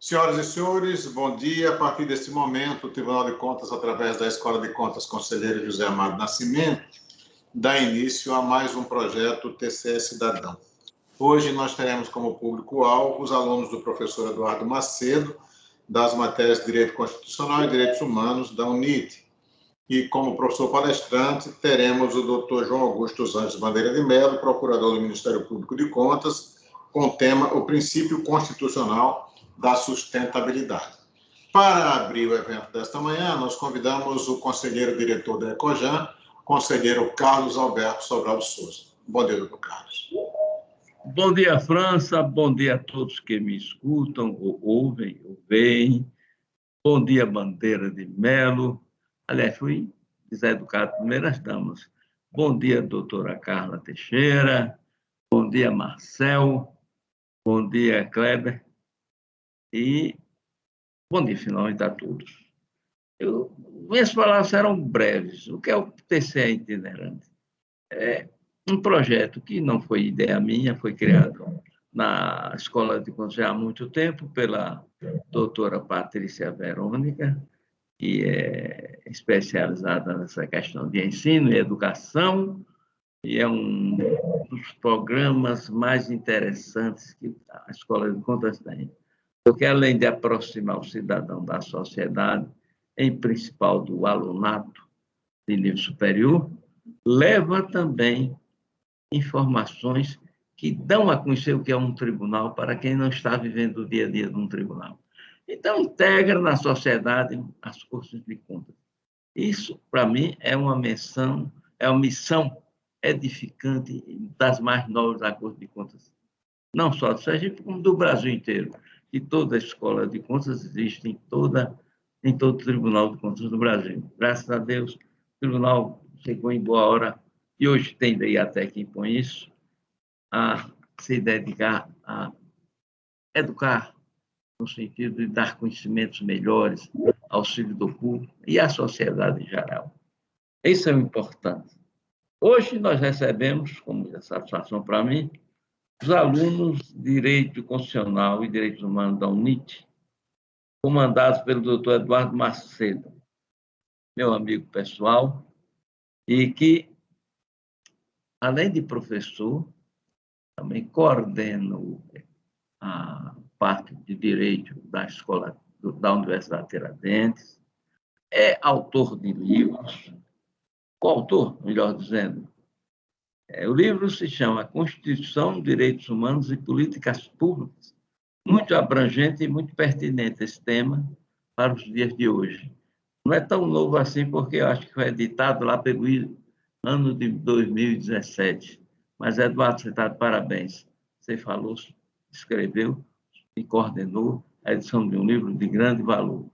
Senhoras e senhores, bom dia. A partir deste momento, o Tribunal de Contas, através da Escola de Contas Conselheiro José Amado Nascimento, dá início a mais um projeto TCE Cidadão. Hoje nós teremos como público-alvo os alunos do professor Eduardo Macedo, das matérias de Direito Constitucional e Direitos Humanos da UNIT. E como professor palestrante, teremos o doutor João Augusto Anjos Bandeira de Mello, procurador do Ministério Público de Contas, com o tema O Princípio Constitucional da Sustentabilidade. Para abrir o evento desta manhã, nós convidamos o conselheiro diretor da Ecojan, conselheiro Carlos Alberto Sobral de Souza. Bom dia, doutor Carlos. Bom dia, França. Bom dia a todos que me escutam, ou ouvem, ou veem. Bom dia, Bandeira de Mello. Aliás, fui deseducado, primeiras damas. Bom dia, doutora Carla Teixeira. Bom dia, Marcel. Bom dia, Kleber. E bom dia, finalmente, a todos. Minhas palavras serão breves. O que é o TCE itinerante? É um projeto que não foi ideia minha, foi criado na Escola de Contas há muito tempo pela doutora Patrícia Verônica, que é especializada nessa questão de ensino e educação, e é um dos programas mais interessantes que a Escola de Contas tem. Porque, além de aproximar o cidadão da sociedade, em principal do alunato de nível superior, leva também informações que dão a conhecer o que é um tribunal para quem não está vivendo o dia a dia de um tribunal. Então, integra na sociedade as forças de contas. Isso, para mim, é uma missão edificante das mais novas da Corte de Contas, não só do Sergipe, como do Brasil inteiro. E toda a escola de contas existe em todo Tribunal de Contas do Brasil. Graças a Deus, o tribunal chegou em boa hora, e hoje tem daí até quem põe isso, a se dedicar a educar, no sentido de dar conhecimentos melhores ao servidor público e à sociedade em geral. Isso é o importante. Hoje nós recebemos, com muita satisfação para mim, os alunos de Direito Constitucional e Direitos Humanos da UNIT, comandados pelo doutor Eduardo Macedo, meu amigo pessoal, e que, além de professor, também coordeno a parte de Direito da Escola da Universidade Tiradentes, é autor de livros, coautor, melhor dizendo. O livro se chama Constituição, Direitos Humanos e Políticas Públicas, muito abrangente e muito pertinente esse tema para os dias de hoje. Não é tão novo assim, porque eu acho que foi editado lá pelo ano de 2017. Mas, Eduardo, você está de parabéns. Você falou, escreveu e coordenou a edição de um livro de grande valor.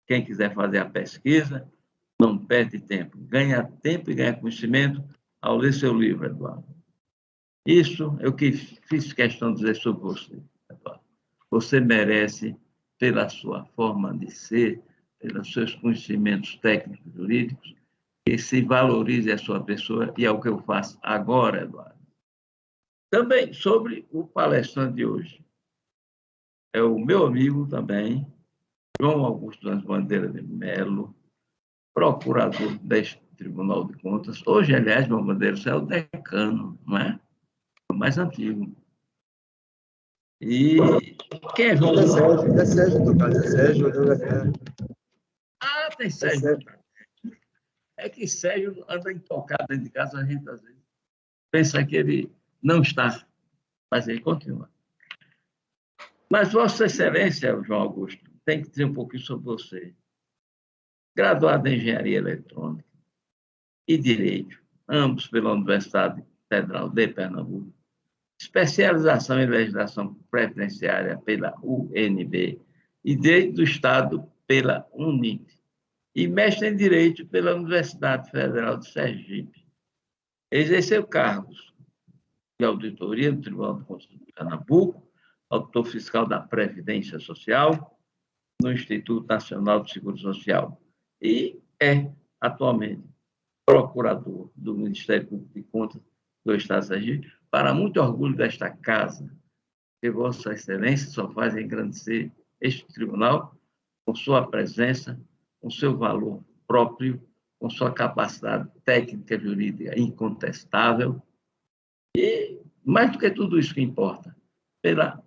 Quem quiser fazer a pesquisa, não perde tempo. Ganha tempo e ganha conhecimento ao ler seu livro, Eduardo. Isso é o que fiz questão de dizer sobre você, Eduardo. Você merece, pela sua forma de ser, pelos seus conhecimentos técnicos jurídicos, que se valorize a sua pessoa, e é o que eu faço agora, Eduardo. Também sobre o palestrante de hoje. É o meu amigo também, João Augusto Anjos Bandeira de Mello, procurador deste Tribunal de Contas. Hoje, aliás, João Bandeira, você é o decano, não é? O mais antigo. E quem é João? É Sérgio, doutor. É Sérgio, eu decano. Ah, tem Sérgio. É que Sérgio anda intocado dentro de casa, a gente às vezes pensa que ele não está, mas ele continua. Mas Vossa Excelência, João Augusto, tem que dizer um pouquinho sobre você. Graduado em Engenharia Eletrônica e Direito, ambos pela Universidade Federal de Pernambuco, especialização em Legislação Previdenciária pela UNB e Direito do Estado pela UNIT, e mestre em Direito pela Universidade Federal de Sergipe. Exerceu cargos de auditoria do Tribunal de Contas de Pernambuco, auditor fiscal da Previdência Social, no Instituto Nacional de Seguro Social, e é, atualmente, procurador do Ministério Público de Contas do Estado de Sergipe, para muito orgulho desta casa, que Vossa Excelência só faz engrandecer este tribunal, com sua presença, com seu valor próprio, com sua capacidade técnica jurídica incontestável e, mais do que tudo isso que importa, pela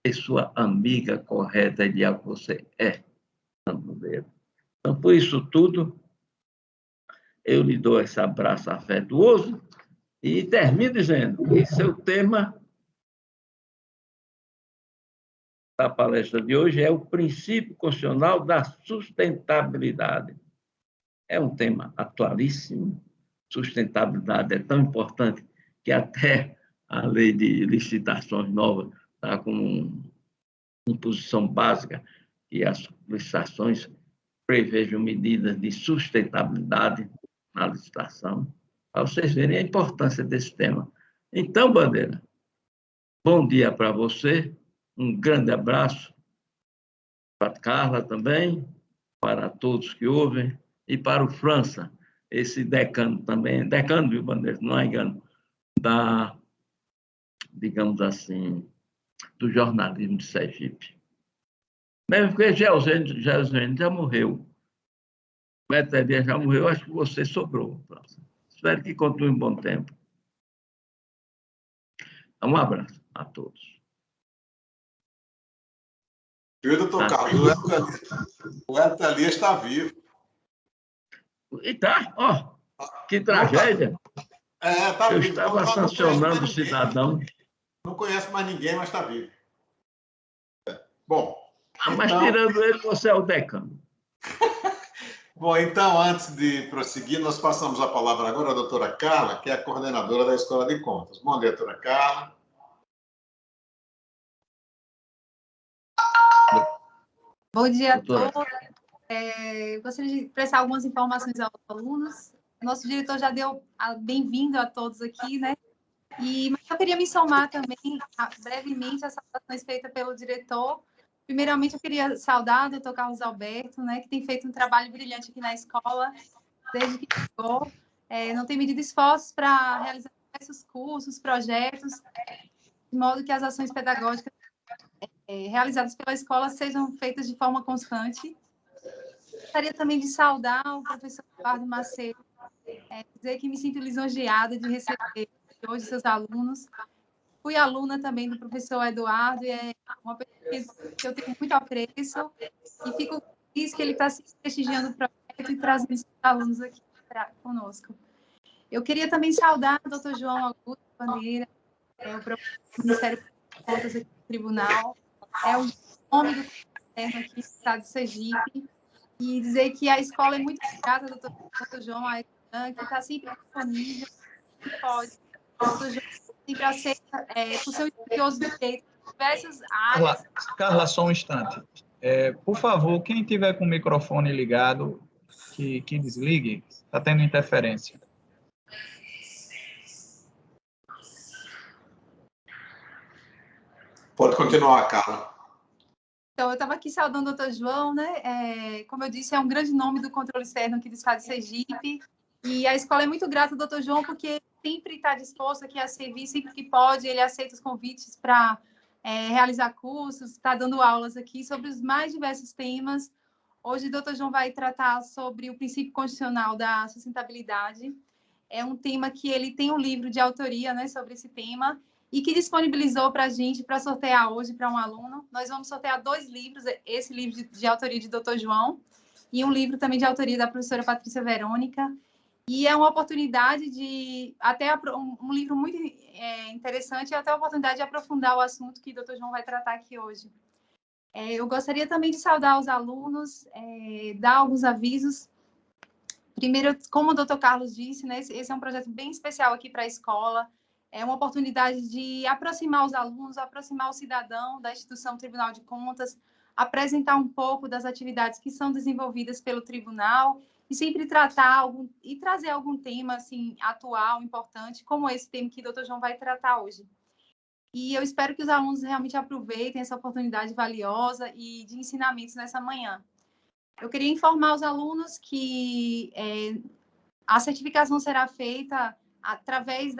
pessoa amiga, correta e ideal que você é, Fernando Nogueira. Então, por isso tudo, eu lhe dou esse abraço afetuoso e termino dizendo que seu tema da palestra de hoje é o princípio constitucional da sustentabilidade. É um tema atualíssimo. Sustentabilidade é tão importante que até a lei de licitações nova está com imposição básica que as licitações prevejam medidas de sustentabilidade na licitação, para vocês verem a importância desse tema. Então, Bandeira, bom dia para você, um grande abraço para a Carla também, para todos que ouvem, e para o França, esse decano também, decano, viu, Bandeira, não é engano, da, digamos assim, do jornalismo de Sergipe. Mesmo porque Geosênio já morreu, o Etéria já morreu, acho que você sobrou, França. Espero que continue um bom tempo. Um abraço a todos. Viu, doutor Carlos? O Etéria está vivo. E tá, ó, que tragédia. Tá Eu vivo. estava sancionando o cidadão. Não conheço mais ninguém, mas está vivo. Bom, mas então, tirando ele, você é o decano. Bom, então, antes de prosseguir, nós passamos a palavra agora à doutora Carla, que é a coordenadora da Escola de Contas. Bom dia, doutora Carla. Bom dia a todos. Gostaria de prestar algumas informações aos alunos. Nosso diretor já deu bem-vindo a todos aqui, né? Mas eu queria me somar também, brevemente, às saudações feitas pelo diretor. Primeiramente, eu queria saudar o doutor Carlos Alberto, né, que tem feito um trabalho brilhante aqui na escola, desde que chegou. Não tem medido esforços para realizar diversos cursos, projetos, de modo que as ações pedagógicas realizadas pela escola sejam feitas de forma constante. Gostaria também de saudar o professor Eduardo Macedo, dizer que me sinto lisonjeada de receber hoje seus alunos. Fui aluna também do professor Eduardo, e é uma pessoa que eu tenho muito apreço, e fico feliz que ele está se prestigiando o projeto e trazendo os alunos aqui conosco. Eu queria também saudar o doutor João Augusto Bandeira, o professor do Ministério das Contas aqui do Tribunal, é o nome do governo aqui do estado de Sergipe, e dizer que a escola é muito grata ao doutor João, que está sempre disponível, que pode. O doutor João sempre aceita, por seu estudioso direito, diversas áreas. Carla, só um instante. Por favor, quem tiver com o microfone ligado, que desligue, está tendo interferência. Pode continuar, Carla. Então, eu estava aqui saudando o doutor João, né? Como eu disse, é um grande nome do controle externo aqui do estado de Sergipe, e a escola é muito grata ao doutor João, porque sempre está disposto aqui a servir, sempre que pode, ele aceita os convites para realizar cursos, está dando aulas aqui sobre os mais diversos temas. Hoje o doutor João vai tratar sobre o princípio constitucional da sustentabilidade. É um tema que ele tem um livro de autoria, né, sobre esse tema, e que disponibilizou para a gente para sortear hoje para um aluno. Nós vamos sortear 2 livros, esse livro de autoria de doutor João e um livro também de autoria da professora Patrícia Verônica. E é uma oportunidade de, até um livro muito interessante, e até a oportunidade de aprofundar o assunto que o doutor João vai tratar aqui hoje. Eu gostaria também de saudar os alunos, dar alguns avisos. Primeiro, como o doutor Carlos disse, né, esse é um projeto bem especial aqui para a escola. É uma oportunidade de aproximar os alunos, aproximar o cidadão da instituição Tribunal de Contas, apresentar um pouco das atividades que são desenvolvidas pelo tribunal e sempre trazer algum tema assim, atual, importante, como esse tema que o doutor João vai tratar hoje. E eu espero que os alunos realmente aproveitem essa oportunidade valiosa e de ensinamentos nessa manhã. Eu queria informar os alunos que a certificação será feita através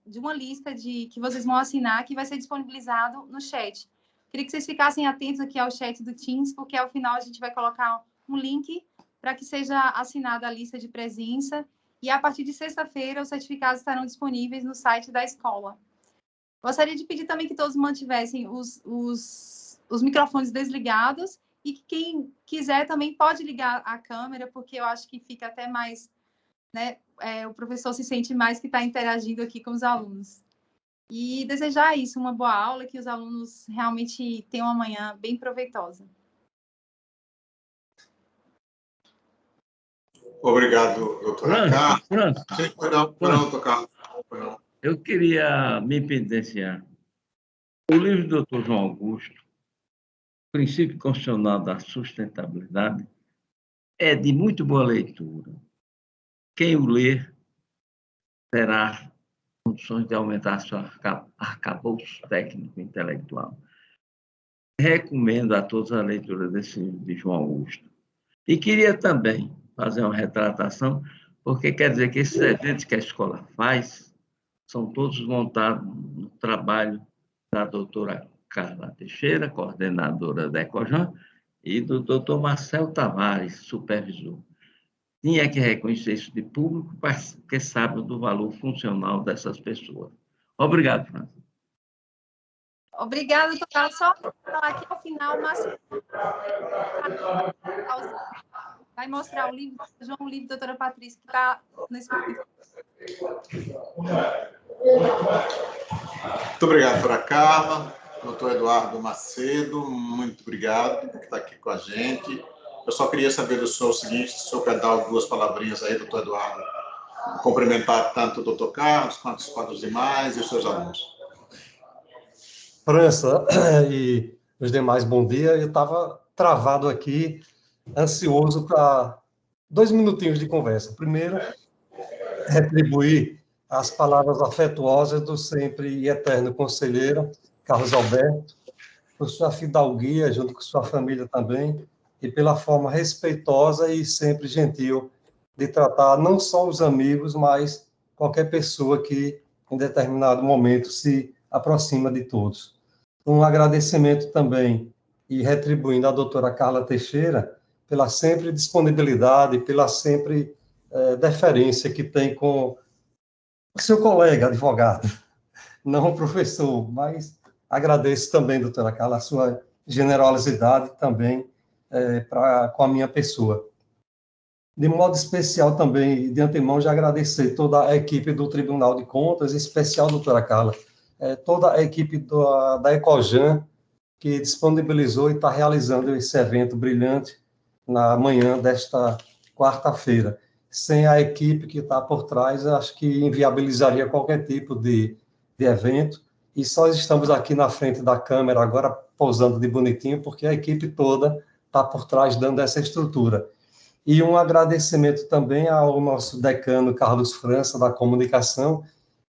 de uma lista que vocês vão assinar, que vai ser disponibilizado no chat. Queria que vocês ficassem atentos aqui ao chat do Teams, porque ao final a gente vai colocar um link para que seja assinada a lista de presença, e a partir de sexta-feira os certificados estarão disponíveis no site da escola. Gostaria de pedir também que todos mantivessem os microfones desligados, e que quem quiser também pode ligar a câmera, porque eu acho que fica até mais, né, o professor se sente mais que está interagindo aqui com os alunos. E desejar isso, uma boa aula, que os alunos realmente tenham uma manhã bem proveitosa. Obrigado, doutora Carla. Pronto, Carla. Eu queria me penitenciar. O livro do Dr. João Augusto, Princípio Constitucional da Sustentabilidade, é de muito boa leitura. Quem o ler terá condições de aumentar seu arcabouço técnico e intelectual. Recomendo a todos a leitura desse livro de João Augusto. E queria também fazer uma retratação, porque quer dizer que esses eventos que a escola faz são todos montados no trabalho da doutora Carla Teixeira, coordenadora da Ecojan, e do doutor Marcel Tavares, supervisor. Tinha que reconhecer isso de público, porque sabe do valor funcional dessas pessoas. Obrigado, França. Obrigada, doutora. Só aqui ao final, Márcio vai mostrar o livro, o livro da doutora Patrícia, que está nesse momento. Muito obrigado, doutora Carla. Doutor Eduardo Macedo, muito obrigado por estar aqui com a gente. Eu só queria saber do senhor o seguinte, se o senhor quer dar duas palavrinhas aí, doutor Eduardo, cumprimentar tanto o doutor Carlos quanto os demais e os seus alunos. França e os demais, bom dia. Eu estava travado aqui, ansioso para 2 minutinhos de conversa. Primeiro, retribuir as palavras afetuosas do sempre e eterno conselheiro Carlos Alberto, por sua fidalguia, junto com sua família também, e pela forma respeitosa e sempre gentil de tratar não só os amigos, mas qualquer pessoa que, em determinado momento, se aproxima de todos. Um agradecimento também, e retribuindo à doutora Carla Teixeira, pela sempre disponibilidade, pela sempre deferência que tem com seu colega advogado, não professor, mas agradeço também, doutora Carla, a sua generosidade também com a minha pessoa. De modo especial também, de antemão, já agradecer toda a equipe do Tribunal de Contas, em especial, doutora Carla, toda a equipe da Ecojan, que disponibilizou e está realizando esse evento brilhante na manhã desta quarta-feira. Sem a equipe que está por trás, acho que inviabilizaria qualquer tipo de evento, e só estamos aqui na frente da câmera agora, pousando de bonitinho, porque a equipe toda está por trás dando essa estrutura. E um agradecimento também ao nosso decano Carlos França, da comunicação,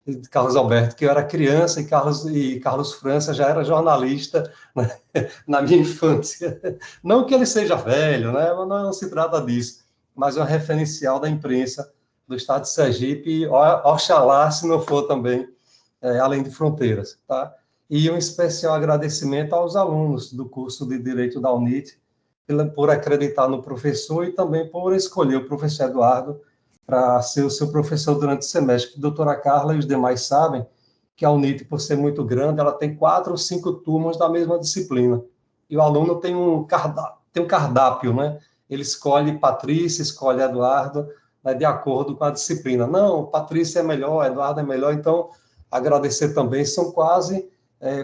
e Carlos Alberto, que eu era criança, e Carlos França já era jornalista, né, na minha infância. Não que ele seja velho, né, não se trata disso, mas é um referencial da imprensa do estado de Sergipe, e oxalá se não for também além de fronteiras, tá? E um especial agradecimento aos alunos do curso de Direito da UNIT, por acreditar no professor e também por escolher o professor Eduardo para ser o seu professor durante o semestre. A doutora Carla e os demais sabem que a UNIT, por ser muito grande, ela tem 4 ou 5 turmas da mesma disciplina. E o aluno tem um cardápio, né? Ele escolhe Patrícia, escolhe Eduardo, né, de acordo com a disciplina. Não, Patrícia é melhor, Eduardo é melhor, então agradecer também, são quase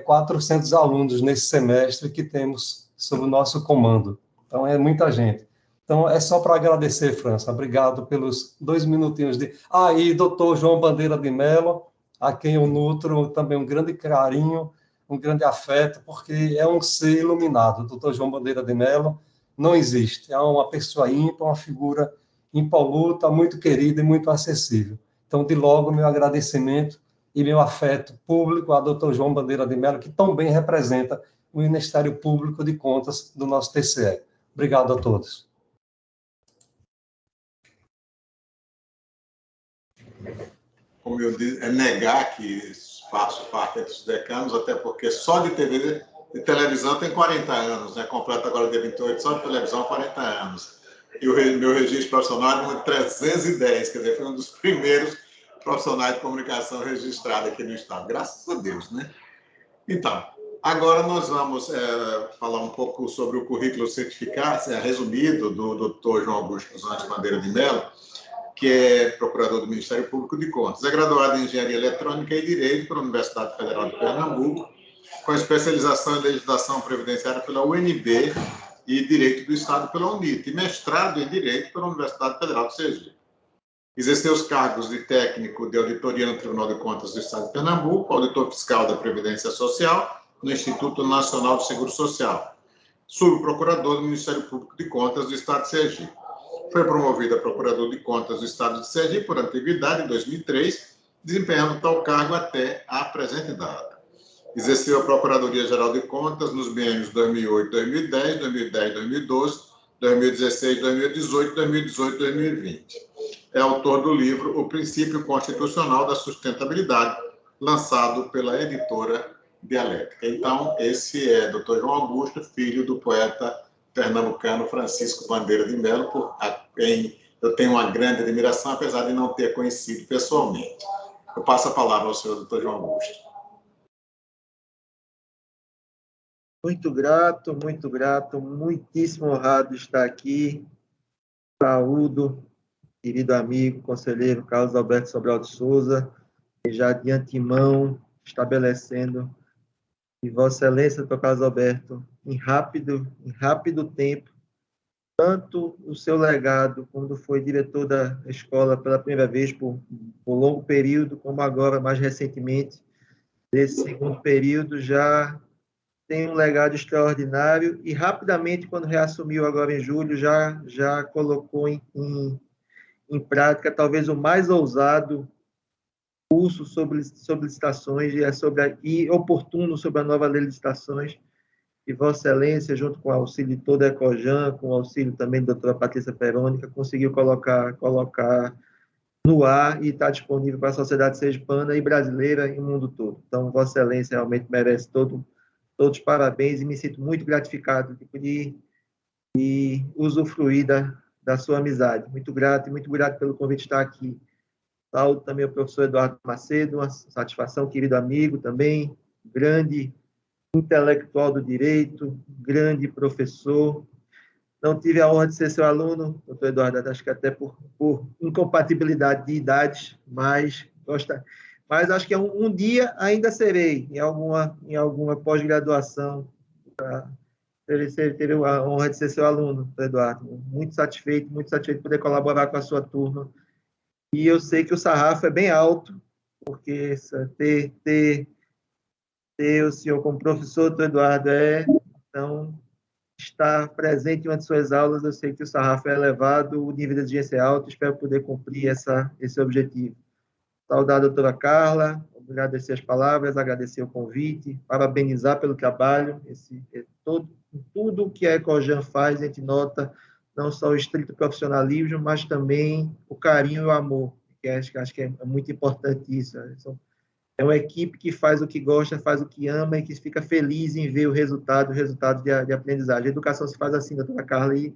400 alunos nesse semestre que temos sob o nosso comando. Então, é muita gente. Então, é só para agradecer, França. Obrigado pelos 2 minutinhos de... e doutor João Bandeira de Mello, a quem eu nutro também um grande carinho, um grande afeto, porque é um ser iluminado. O doutor João Bandeira de Mello não existe. É uma pessoa ímpar, uma figura impoluta, muito querida e muito acessível. Então, de logo, meu agradecimento e meu afeto público a doutor João Bandeira de Mello, que tão bem representa o Ministério Público de Contas do nosso TCE. Obrigado a todos. Como eu disse, é negar que faço parte dos decanos, até porque só de ter de televisão tem 40 anos, né? Completa agora dia 28, só de televisão 40 anos. E o meu registro profissional é número 310, quer dizer, foi um dos primeiros profissionais de comunicação registrados aqui no Estado. Graças a Deus, né? Então, agora nós vamos falar um pouco sobre o currículo certificado, resumido, do Dr. João Augusto Zantes Bandeira de Mello, que é procurador do Ministério Público de Contas. É graduado em Engenharia Eletrônica e Direito pela Universidade Federal de Pernambuco, com especialização em Legislação Previdenciária pela UNB e Direito do Estado pela UNIT, e mestrado em Direito pela Universidade Federal de Sergipe. Exerceu os cargos de técnico de auditoria no Tribunal de Contas do Estado de Pernambuco, auditor fiscal da Previdência Social no Instituto Nacional de Seguro Social, subprocurador do Ministério Público de Contas do Estado de Sergipe. Foi promovido a procurador de Contas do Estado de Sergipe por antiguidade em 2003, desempenhando tal cargo até a presente data. Exerceu a Procuradoria-Geral de Contas nos biênios 2008-2010, 2010-2012, 2016-2018, 2018-2020. É autor do livro O Princípio Constitucional da Sustentabilidade, lançado pela editora Dialética. Então, esse é Dr. João Augusto, filho do poeta pernambucano Francisco Bandeira de Mello, por quem eu tenho uma grande admiração, apesar de não ter conhecido pessoalmente. Eu passo a palavra ao senhor Dr. João Augusto. Muito grato, muitíssimo honrado de estar aqui. Saúdo, querido amigo, conselheiro Carlos Alberto Sobral de Souza, e já de antemão estabelecendo que Vossa Excelência, Dr. Carlos Alberto, em rápido tempo, tanto o seu legado, quando foi diretor da escola pela primeira vez por longo período, como agora, mais recentemente, desse segundo período, já tem um legado extraordinário e rapidamente, quando reassumiu agora em julho, já colocou em prática talvez o mais ousado curso sobre licitações e oportuno sobre a nova lei de licitações, e Vossa Excelência, junto com o auxílio de toda a Ecojan, com o auxílio também da doutora Patrícia Perônica, conseguiu colocar no ar e está disponível para a sociedade sergipana e brasileira e o mundo todo. Então, Vossa Excelência realmente merece todos os parabéns e me sinto muito gratificado de usufruir da sua amizade. Muito grato pelo convite de estar aqui. Saúdo também o professor Eduardo Macedo, uma satisfação, querido amigo também, grande intelectual do direito, grande professor. Não tive a honra de ser seu aluno, doutor Eduardo, acho que até por incompatibilidade de idades, mas acho que um dia ainda serei, em alguma pós-graduação, ter a honra de ser seu aluno, doutor Eduardo. Muito satisfeito de poder colaborar com a sua turma. E eu sei que o sarrafo é bem alto, porque ter o senhor como professor, doutor Eduardo, então, estar presente em uma de suas aulas, eu sei que o sarrafo é elevado, o nível de exigência é alto, espero poder cumprir esse objetivo. Saudar a doutora Carla, agradecer as palavras, agradecer o convite, parabenizar pelo trabalho, tudo que a Ecojan faz, a gente nota não só o estrito profissionalismo, mas também o carinho e o amor, que acho que é muito importante isso. É uma equipe que faz o que gosta, faz o que ama e que fica feliz em ver o resultado de aprendizagem. A educação se faz assim, doutora Carla, e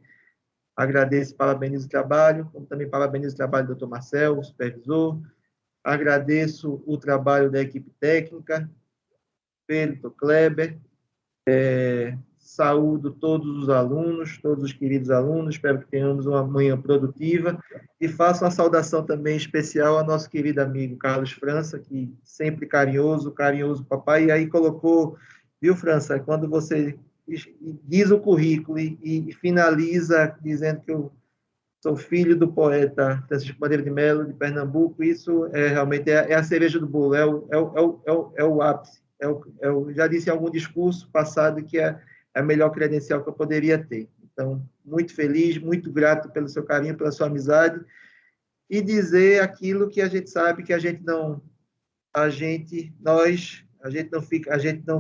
agradeço, parabenizo o trabalho, como também parabenizo o trabalho do doutor Marcel, o supervisor, agradeço o trabalho da equipe técnica, Pedro, Kleber, saúdo todos os alunos, todos os queridos alunos, espero que tenhamos uma manhã produtiva, e faço uma saudação também especial ao nosso querido amigo Carlos França, que sempre carinhoso papai, e aí colocou, viu, França, quando você diz o currículo e finaliza dizendo que eu sou filho do poeta Francisco Bandeira de Mello, de Pernambuco, isso realmente a cereja do bolo, é o ápice, já disse em algum discurso passado que é a melhor credencial que eu poderia ter. Então, muito feliz, muito grato pelo seu carinho, pela sua amizade, e dizer aquilo que a gente sabe que a gente não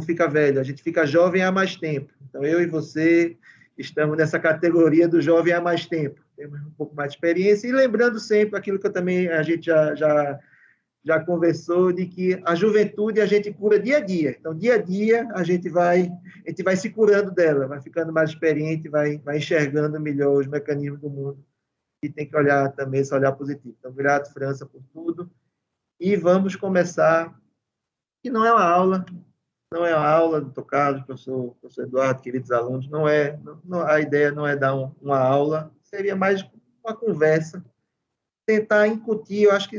fica velho, a gente fica jovem há mais tempo. Então, eu e você estamos nessa categoria do jovem há mais tempo. Temos um pouco mais de experiência, e lembrando sempre aquilo que a gente já conversou de que a juventude a gente cura dia a dia. Então, dia a dia, a gente vai se curando dela, vai ficando mais experiente, vai enxergando melhor os mecanismos do mundo. E tem que olhar também, esse olhar positivo. Então, grato, França, por tudo. E vamos começar, que não é uma aula, doutor Carlos, professor Eduardo, queridos alunos, a ideia não é dar uma aula, seria mais uma conversa, tentar incutir, eu acho que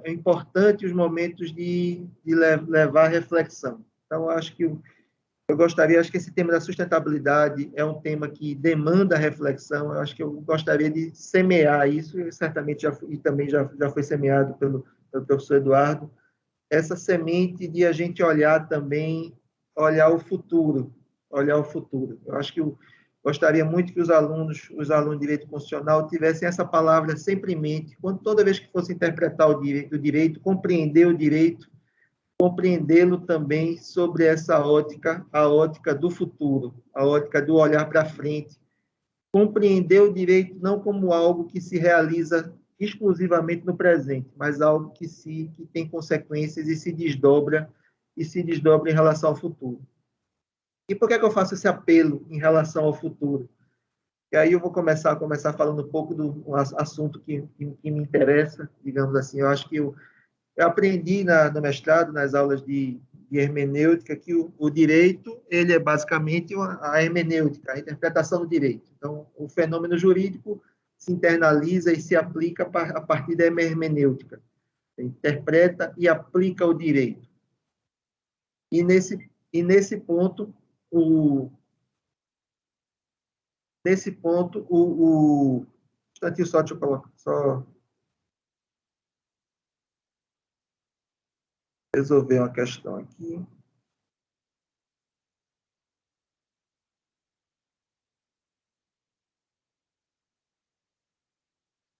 é importante os momentos de levar reflexão. Então, eu acho que eu gostaria, acho que esse tema da sustentabilidade é um tema que demanda reflexão, eu acho que eu gostaria de semear isso, e certamente também já foi semeado pelo professor Eduardo, essa semente de a gente olhar também, olhar o futuro. Eu acho que eu gostaria muito que os alunos de direito constitucional tivessem essa palavra sempre em mente, toda vez que fosse interpretar o direito, compreender o direito, compreendê-lo também sobre essa ótica, a ótica do futuro, a ótica do olhar para frente, compreender o direito não como algo que se realiza exclusivamente no presente, mas algo que tem consequências e se desdobra em relação ao futuro. E por que eu faço esse apelo em relação ao futuro? E aí eu vou começar falando um pouco do assunto que me interessa, digamos assim. Eu acho que eu aprendi no mestrado, nas aulas de hermenêutica, que o direito ele é basicamente a hermenêutica, a interpretação do direito. Então, o fenômeno jurídico se internaliza e se aplica a partir da hermenêutica. Interpreta e aplica o direito. E nesse ponto, um instantinho só, deixa eu colocar, só resolver uma questão aqui.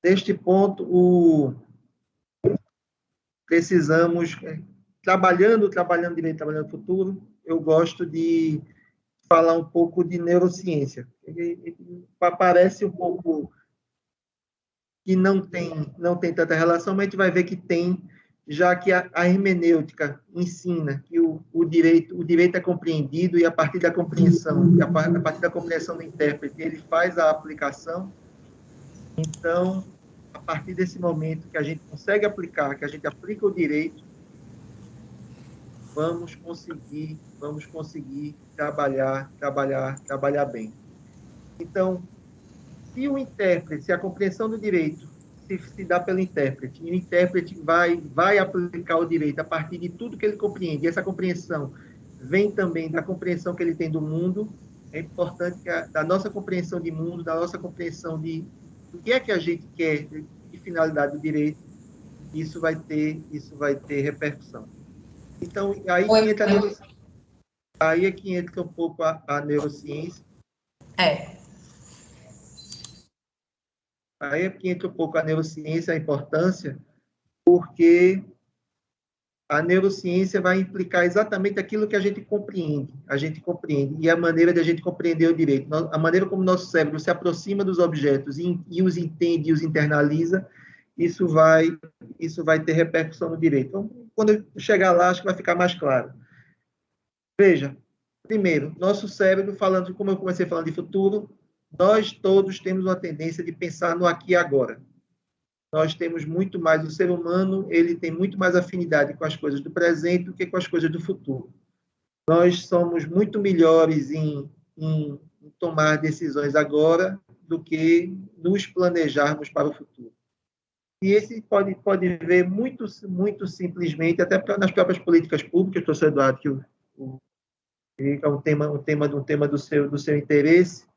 Neste ponto, precisamos, trabalhando direito, trabalhando futuro, eu gosto de falar um pouco de neurociência. Parece um pouco que não tem tanta relação, mas a gente vai ver que tem, já que a hermenêutica ensina que o direito é compreendido e a partir da compreensão, do intérprete, ele faz a aplicação. Então, a partir desse momento que a gente consegue aplicar, que a gente aplica o direito, vamos conseguir trabalhar bem. Então, se a compreensão do direito se dá pelo intérprete, e o intérprete vai aplicar o direito a partir de tudo que ele compreende, e essa compreensão vem também da compreensão que ele tem do mundo, é importante que da nossa compreensão de mundo, da nossa compreensão do que é que a gente quer, de finalidade do direito, isso vai ter repercussão. Então, aí é que entra um pouco a neurociência. Aí é que entra um pouco a neurociência, a importância, porque a neurociência vai implicar exatamente aquilo que a gente compreende, e a maneira de a gente compreender o direito, a maneira como o nosso cérebro se aproxima dos objetos e os entende e os internaliza, isso vai ter repercussão no direito. Então, quando eu chegar lá, acho que vai ficar mais claro. Veja, primeiro, nosso cérebro, como eu comecei falando de futuro, nós todos temos uma tendência de pensar no aqui e agora. Nós temos muito mais, o ser humano, ele tem muito mais afinidade com as coisas do presente do que com as coisas do futuro. Nós somos muito melhores em tomar decisões agora do que nos planejarmos para o futuro. E esse pode ver muito simplesmente, até nas próprias políticas públicas, professor Eduardo, que é um tema do seu interesse.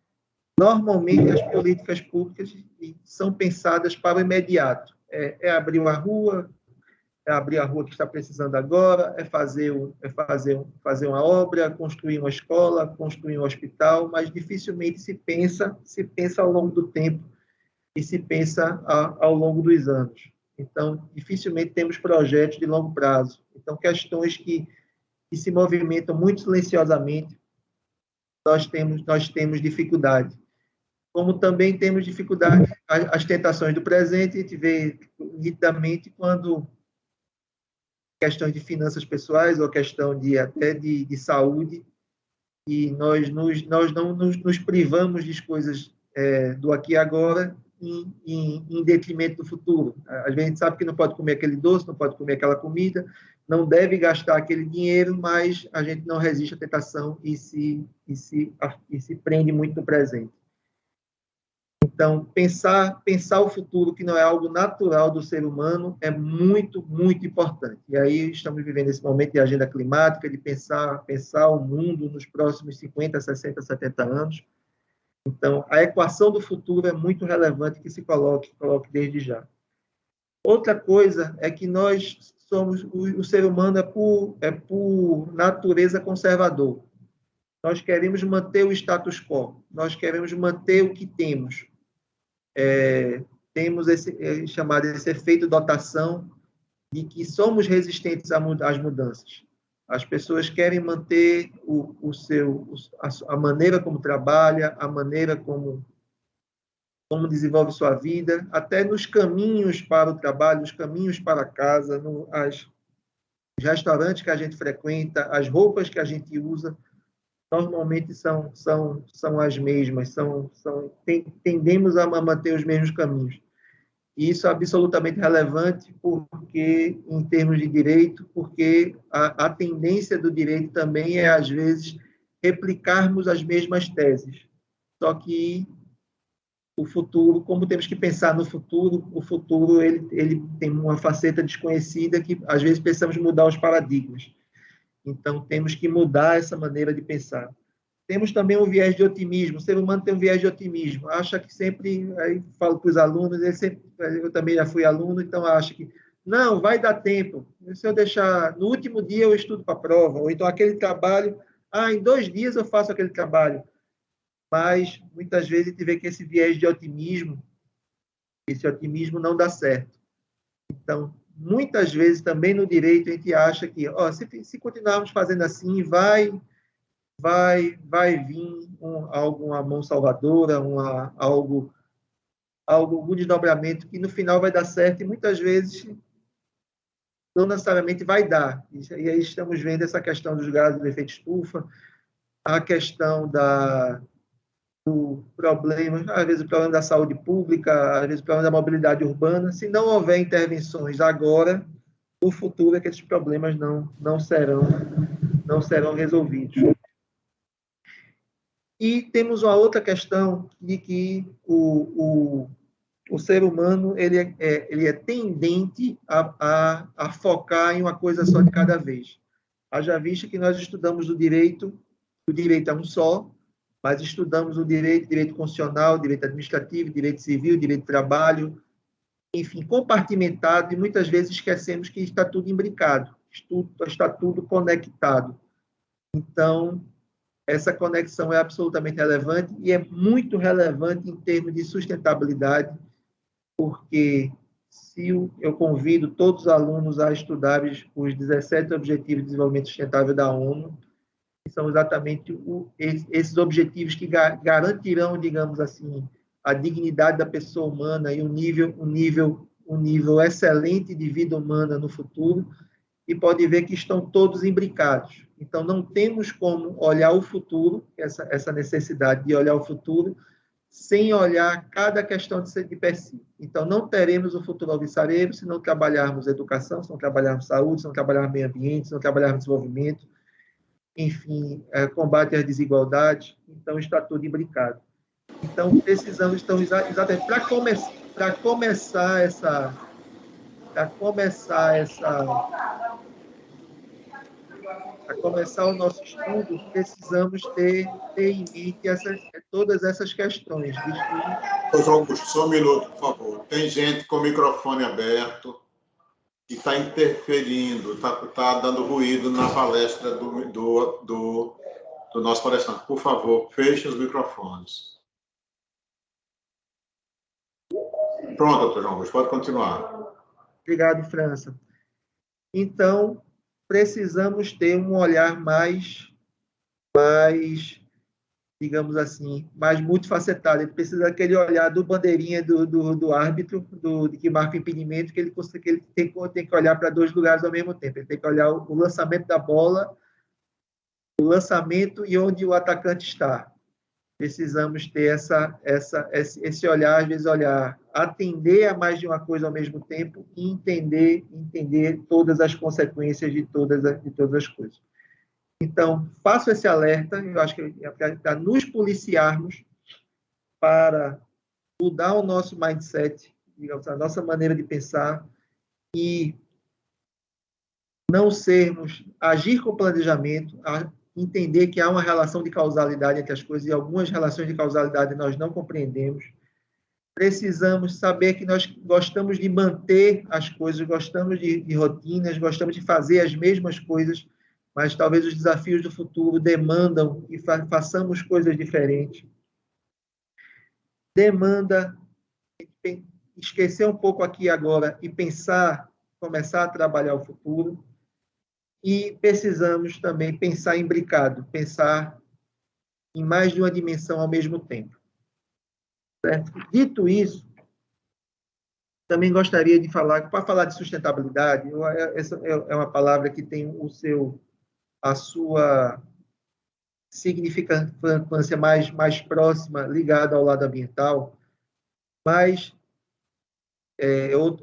Normalmente, as políticas públicas são pensadas para o imediato. É abrir uma rua, que está precisando agora, é fazer uma obra, construir uma escola, construir um hospital, mas dificilmente se pensa ao longo do tempo e se pensa ao longo dos anos. Então, dificilmente temos projetos de longo prazo. Então, questões que se movimentam muito silenciosamente, nós temos dificuldade. como também temos dificuldade, as tentações do presente, a gente vê nitidamente quando questões de finanças pessoais ou questão até de saúde, e nós não nos privamos de coisas do aqui e agora em detrimento do futuro. Às vezes a gente sabe que não pode comer aquele doce, não pode comer aquela comida, não deve gastar aquele dinheiro, mas a gente não resiste à tentação e se prende muito no presente. Então, pensar o futuro, que não é algo natural do ser humano, é muito, muito importante. E aí estamos vivendo esse momento de agenda climática, de pensar o mundo nos próximos 50, 60, 70 anos. Então, a equação do futuro é muito relevante que se coloque desde já. Outra coisa é que nós somos, o ser humano é por natureza conservador. Nós queremos manter o status quo, nós queremos manter o que temos. Temos esse efeito dotação de que somos resistentes às mudanças. As pessoas querem manter a maneira como trabalha, a maneira como desenvolve sua vida, até nos caminhos para o trabalho, nos caminhos para casa, os restaurantes que a gente frequenta, as roupas que a gente usa, normalmente são as mesmas, tendemos a manter os mesmos caminhos. E isso é absolutamente relevante porque, em termos de direito, porque a tendência do direito também é, às vezes, replicarmos as mesmas teses. Só que o futuro, como temos que pensar no futuro, o futuro ele tem uma faceta desconhecida que, às vezes, precisamos mudar os paradigmas. Então, temos que mudar essa maneira de pensar. Temos também um viés de otimismo. O ser humano tem um viés de otimismo. Acha que sempre, aí falo para os alunos, eu também já fui aluno, então acho que, não, vai dar tempo. Se eu deixar, no último dia eu estudo para a prova, ou então aquele trabalho, em 2 dias eu faço aquele trabalho. Mas, muitas vezes, a gente vê que esse viés de otimismo, esse otimismo não dá certo. Então, muitas vezes, também no direito, a gente acha que, se continuarmos fazendo assim, vai vir alguma mão salvadora, algum desdobramento que no final vai dar certo e muitas vezes não necessariamente vai dar. E aí estamos vendo essa questão dos gases do efeito estufa, a questão do problema, às vezes o problema da saúde pública, às vezes o problema da mobilidade urbana. Se não houver intervenções agora, no futuro é que esses problemas não serão resolvidos. E temos uma outra questão de que o ser humano ele é tendente a focar em uma coisa só de cada vez. Haja vista que nós estudamos o direito é um só, mas estudamos o direito constitucional, direito administrativo, direito civil, direito de trabalho, enfim, compartimentado, e muitas vezes esquecemos que está tudo imbricado, está tudo conectado. Então, essa conexão é absolutamente relevante e é muito relevante em termos de sustentabilidade, porque se eu convido todos os alunos a estudar os 17 Objetivos de Desenvolvimento Sustentável da ONU, que são exatamente esses objetivos que garantirão, digamos assim, a dignidade da pessoa humana e um nível excelente de vida humana no futuro, e pode ver que estão todos imbricados. Então, não temos como olhar o futuro, essa necessidade de olhar o futuro, sem olhar cada questão de per si. Então, não teremos um futuro alvissareiro se não trabalharmos educação, se não trabalharmos saúde, se não trabalharmos meio ambiente, se não trabalharmos desenvolvimento, enfim, combate às desigualdades. Então, está tudo imbricado. Então, precisamos, exatamente, para começar o nosso estudo, precisamos ter em mente todas essas questões. Augusto, só um minuto, por favor. Tem gente com o microfone aberto que está interferindo, está dando ruído na palestra do nosso palestrante. Por favor, feche os microfones. Pronto, doutor João Augusto, pode continuar. Obrigado, França. Então, precisamos ter um olhar mais digamos assim, mais multifacetado. Ele precisa daquele olhar do bandeirinha do árbitro, de que marca o impedimento, que ele tem que olhar para 2 lugares ao mesmo tempo. Ele tem que olhar o lançamento da bola, o lançamento e onde o atacante está. Precisamos ter esse olhar, às vezes atender a mais de uma coisa ao mesmo tempo e entender todas as consequências de todas as coisas. Então, faço esse alerta, eu acho que é para nos policiarmos, para mudar o nosso mindset, digamos, a nossa maneira de pensar e não agir com planejamento, entender que há uma relação de causalidade entre as coisas e algumas relações de causalidade nós não compreendemos. Precisamos saber que nós gostamos de manter as coisas, gostamos de rotinas, gostamos de fazer as mesmas coisas, mas talvez os desafios do futuro demandam que façamos coisas diferentes. Demanda esquecer um pouco aqui agora e começar a trabalhar o futuro. E precisamos também pensar imbricado, pensar em mais de uma dimensão ao mesmo tempo. Certo? Dito isso, também gostaria de falar, para falar de sustentabilidade, essa é uma palavra que tem a sua significância mais próxima, ligada ao lado ambiental, mas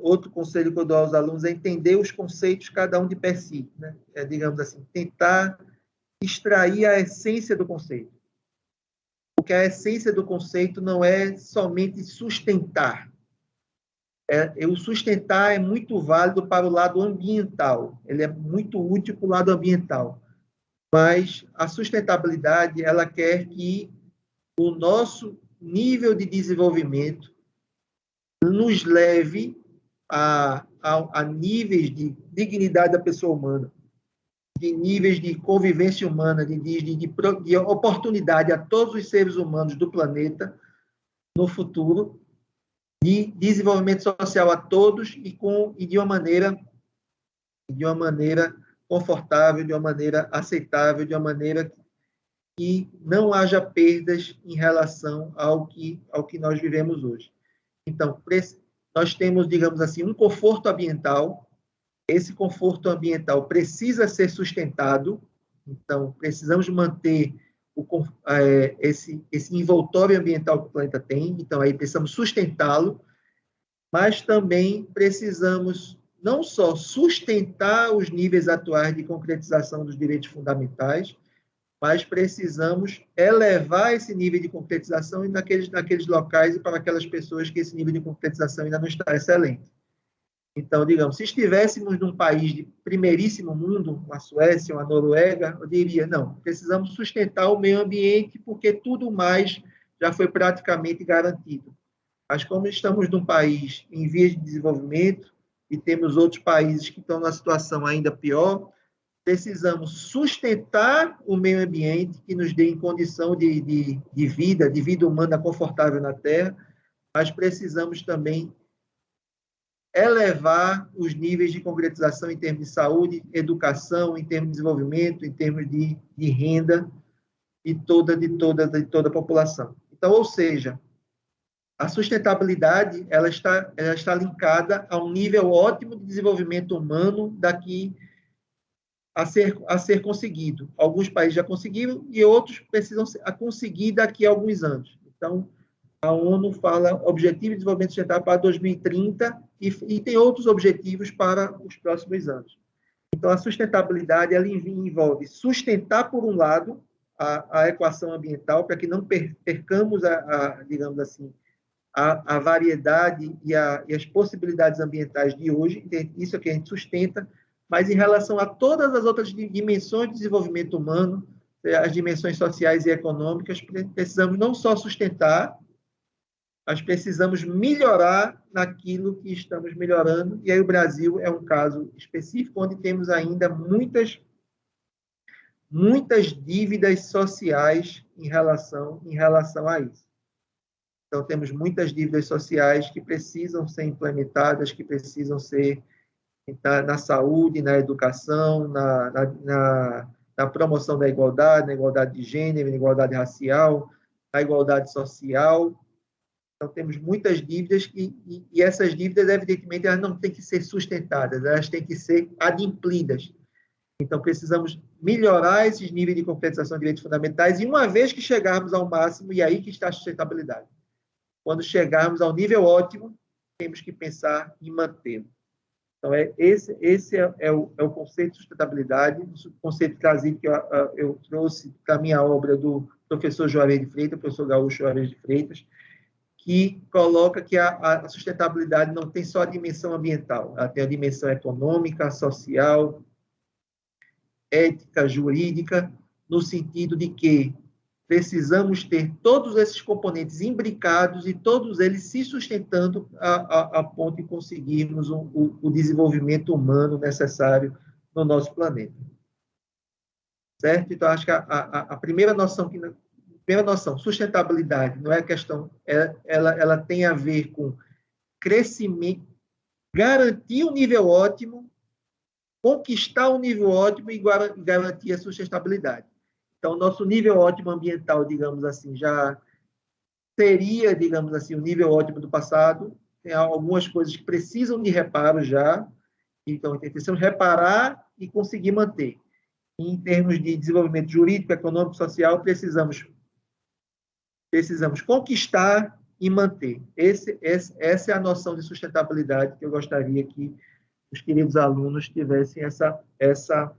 outro conselho que eu dou aos alunos é entender os conceitos, cada um de per si, né? Digamos assim, tentar extrair a essência do conceito. Porque a essência do conceito não é somente sustentar. O sustentar é muito válido para o lado ambiental, ele é muito útil para o lado ambiental. Mas a sustentabilidade, ela quer que o nosso nível de desenvolvimento nos leve a níveis de dignidade da pessoa humana, de níveis de convivência humana, de oportunidade a todos os seres humanos do planeta no futuro, de desenvolvimento social a todos e de uma maneira confortável, de uma maneira aceitável, de uma maneira que não haja perdas em relação ao que nós vivemos hoje. Então, nós temos, digamos assim, um conforto ambiental. Esse conforto ambiental precisa ser sustentado. Então, precisamos manter esse envoltório ambiental que o planeta tem. Então, aí precisamos sustentá-lo, mas também precisamos não só sustentar os níveis atuais de concretização dos direitos fundamentais, mas precisamos elevar esse nível de concretização naqueles locais e para aquelas pessoas que esse nível de concretização ainda não está excelente. Então, digamos, se estivéssemos num país de primeiríssimo mundo, uma Suécia, uma Noruega, eu diria, não, precisamos sustentar o meio ambiente porque tudo mais já foi praticamente garantido. Mas como estamos num país em vias de desenvolvimento e temos outros países que estão numa situação ainda pior, precisamos sustentar o meio ambiente que nos dê condição de vida humana confortável na Terra, mas precisamos também elevar os níveis de concretização em termos de saúde, educação, em termos de desenvolvimento, em termos de renda de toda a população. Então, ou seja, a sustentabilidade ela está linkada a um nível ótimo de desenvolvimento humano daqui a ser conseguido. Alguns países já conseguiram e outros precisam conseguir daqui a alguns anos. Então, a ONU fala Objetivo de Desenvolvimento Sustentável para 2030 e tem outros objetivos para os próximos anos. Então, a sustentabilidade ela envolve sustentar, por um lado, a equação ambiental, para que não percamos, digamos assim, a variedade e as possibilidades ambientais de hoje. Isso é que a gente sustenta, mas em relação a todas as outras dimensões de desenvolvimento humano, as dimensões sociais e econômicas, precisamos não só sustentar, mas precisamos melhorar naquilo que estamos melhorando, e aí o Brasil é um caso específico, onde temos ainda muitas dívidas sociais em relação a isso. Então, temos muitas dívidas sociais que precisam ser implementadas, que precisam ser na saúde, na educação, na na promoção da igualdade, na igualdade de gênero, na igualdade racial, na igualdade social. Então, temos muitas dívidas e essas dívidas, evidentemente, elas não têm que ser sustentadas, elas têm que ser adimplidas. Então, precisamos melhorar esses níveis de concretização de direitos fundamentais e, uma vez que chegarmos ao máximo, e aí que está a sustentabilidade. Quando chegarmos ao nível ótimo, temos que pensar em mantê-lo. Então, esse é o conceito de sustentabilidade, o conceito trazido que eu trouxe para a minha obra do professor Juarez de Freitas, professor Gaúcho Juarez de Freitas, que coloca que a sustentabilidade não tem só a dimensão ambiental, ela tem a dimensão econômica, social, ética, jurídica, no sentido de que precisamos ter todos esses componentes imbricados e todos eles se sustentando a ponto de conseguirmos o desenvolvimento humano necessário no nosso planeta. Certo? Então, acho que a primeira noção, sustentabilidade, não é a questão, ela tem a ver com crescimento, garantir um nível ótimo, conquistar um nível ótimo e garantir a sustentabilidade. Então, nosso nível ótimo ambiental, digamos assim, já seria, digamos assim, o nível ótimo do passado. Tem algumas coisas que precisam de reparo já. Então, precisamos reparar e conseguir manter. Em termos de desenvolvimento jurídico, econômico, social, precisamos conquistar e manter. Essa é a noção de sustentabilidade que eu gostaria que os queridos alunos tivessem essa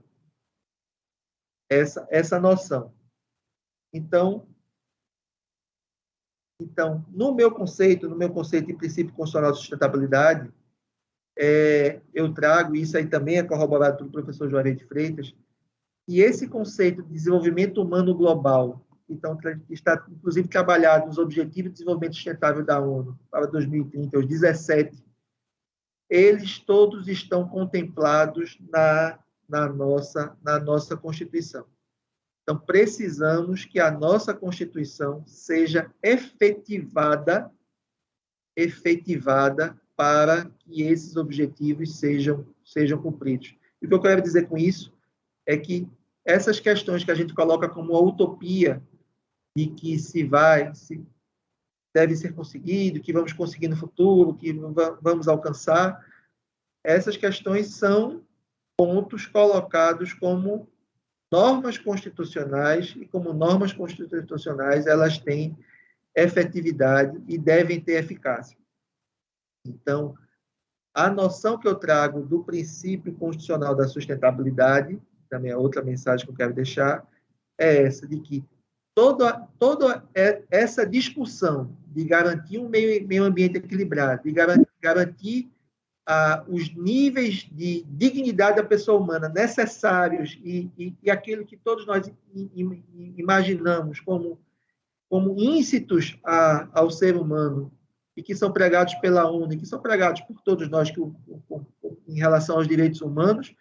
noção. Então, no meu conceito de princípio constitucional de sustentabilidade, eu trago, isso aí também é corroborado pelo professor Juarez de Freitas, e esse conceito de desenvolvimento humano global, então, está inclusive trabalhado nos Objetivos de Desenvolvimento Sustentável da ONU para 2030, os 17, eles todos estão contemplados na nossa Constituição. Então, precisamos que a nossa Constituição seja efetivada para que esses objetivos sejam cumpridos. E o que eu quero dizer com isso é que essas questões que a gente coloca como uma utopia de que deve ser conseguido, que vamos conseguir no futuro, que vamos alcançar, essas questões são pontos colocados como normas constitucionais, e como normas constitucionais, elas têm efetividade e devem ter eficácia. Então, a noção que eu trago do princípio constitucional da sustentabilidade, também é outra mensagem que eu quero deixar, é essa, de que toda essa discussão de garantir um meio ambiente equilibrado, de garantir os níveis de dignidade da pessoa humana necessários e aquilo que todos nós imaginamos como íncitos ao ser humano e que são pregados pela ONU, e que são pregados por todos nós em relação aos direitos humanos,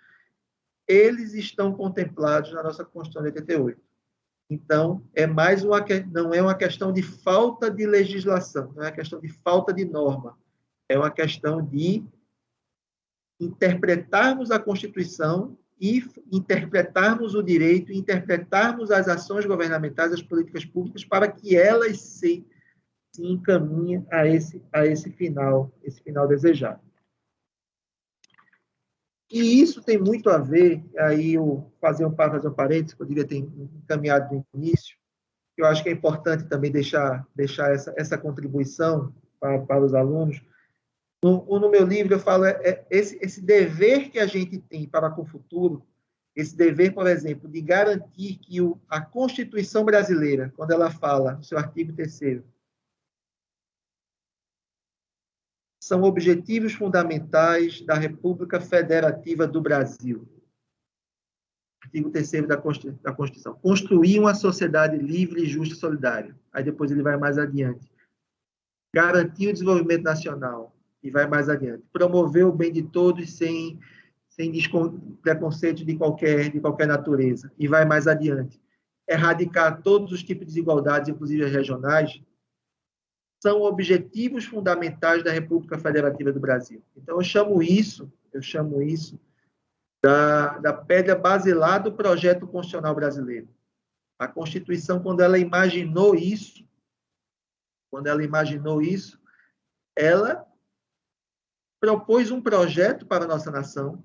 eles estão contemplados na nossa Constituição de 88. Então, não é uma questão de falta de legislação, não é uma questão de falta de norma, é uma questão de interpretarmos a Constituição e interpretarmos o direito, interpretarmos as ações governamentais, as políticas públicas, para que elas se encaminhem a esse final desejado. E isso tem muito a ver, aí eu fazer um parênteses, que eu devia ter encaminhado no início, que eu acho que é importante também deixar essa contribuição para os alunos. No meu livro, eu falo esse dever que a gente tem para com o futuro, esse dever, por exemplo, de garantir que a Constituição brasileira, quando ela fala, no seu artigo 3º, são objetivos fundamentais da República Federativa do Brasil. Artigo 3º da Constituição. Construir uma sociedade livre, justa e solidária. Aí depois ele vai mais adiante. Garantir o desenvolvimento nacional. E vai mais adiante. Promover o bem de todos sem preconceito de qualquer natureza. E vai mais adiante. Erradicar todos os tipos de desigualdades, inclusive as regionais, são objetivos fundamentais da República Federativa do Brasil. Então, eu chamo isso da pedra basilar do projeto constitucional brasileiro. A Constituição, quando ela imaginou isso, ela propôs um projeto para a nossa nação.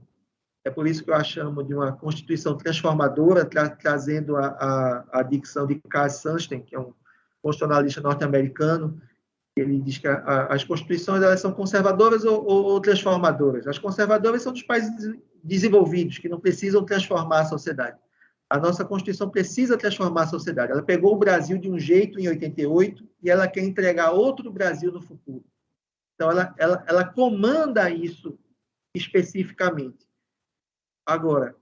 É por isso que eu a chamo de uma Constituição transformadora, trazendo a dicção de Carl Sunstein, que é um constitucionalista norte-americano. Ele diz que as constituições elas são conservadoras ou transformadoras. As conservadoras são dos países desenvolvidos, que não precisam transformar a sociedade. A nossa Constituição precisa transformar a sociedade. Ela pegou o Brasil de um jeito em 88 e ela quer entregar outro Brasil no futuro. Então, ela comanda isso especificamente. Agora,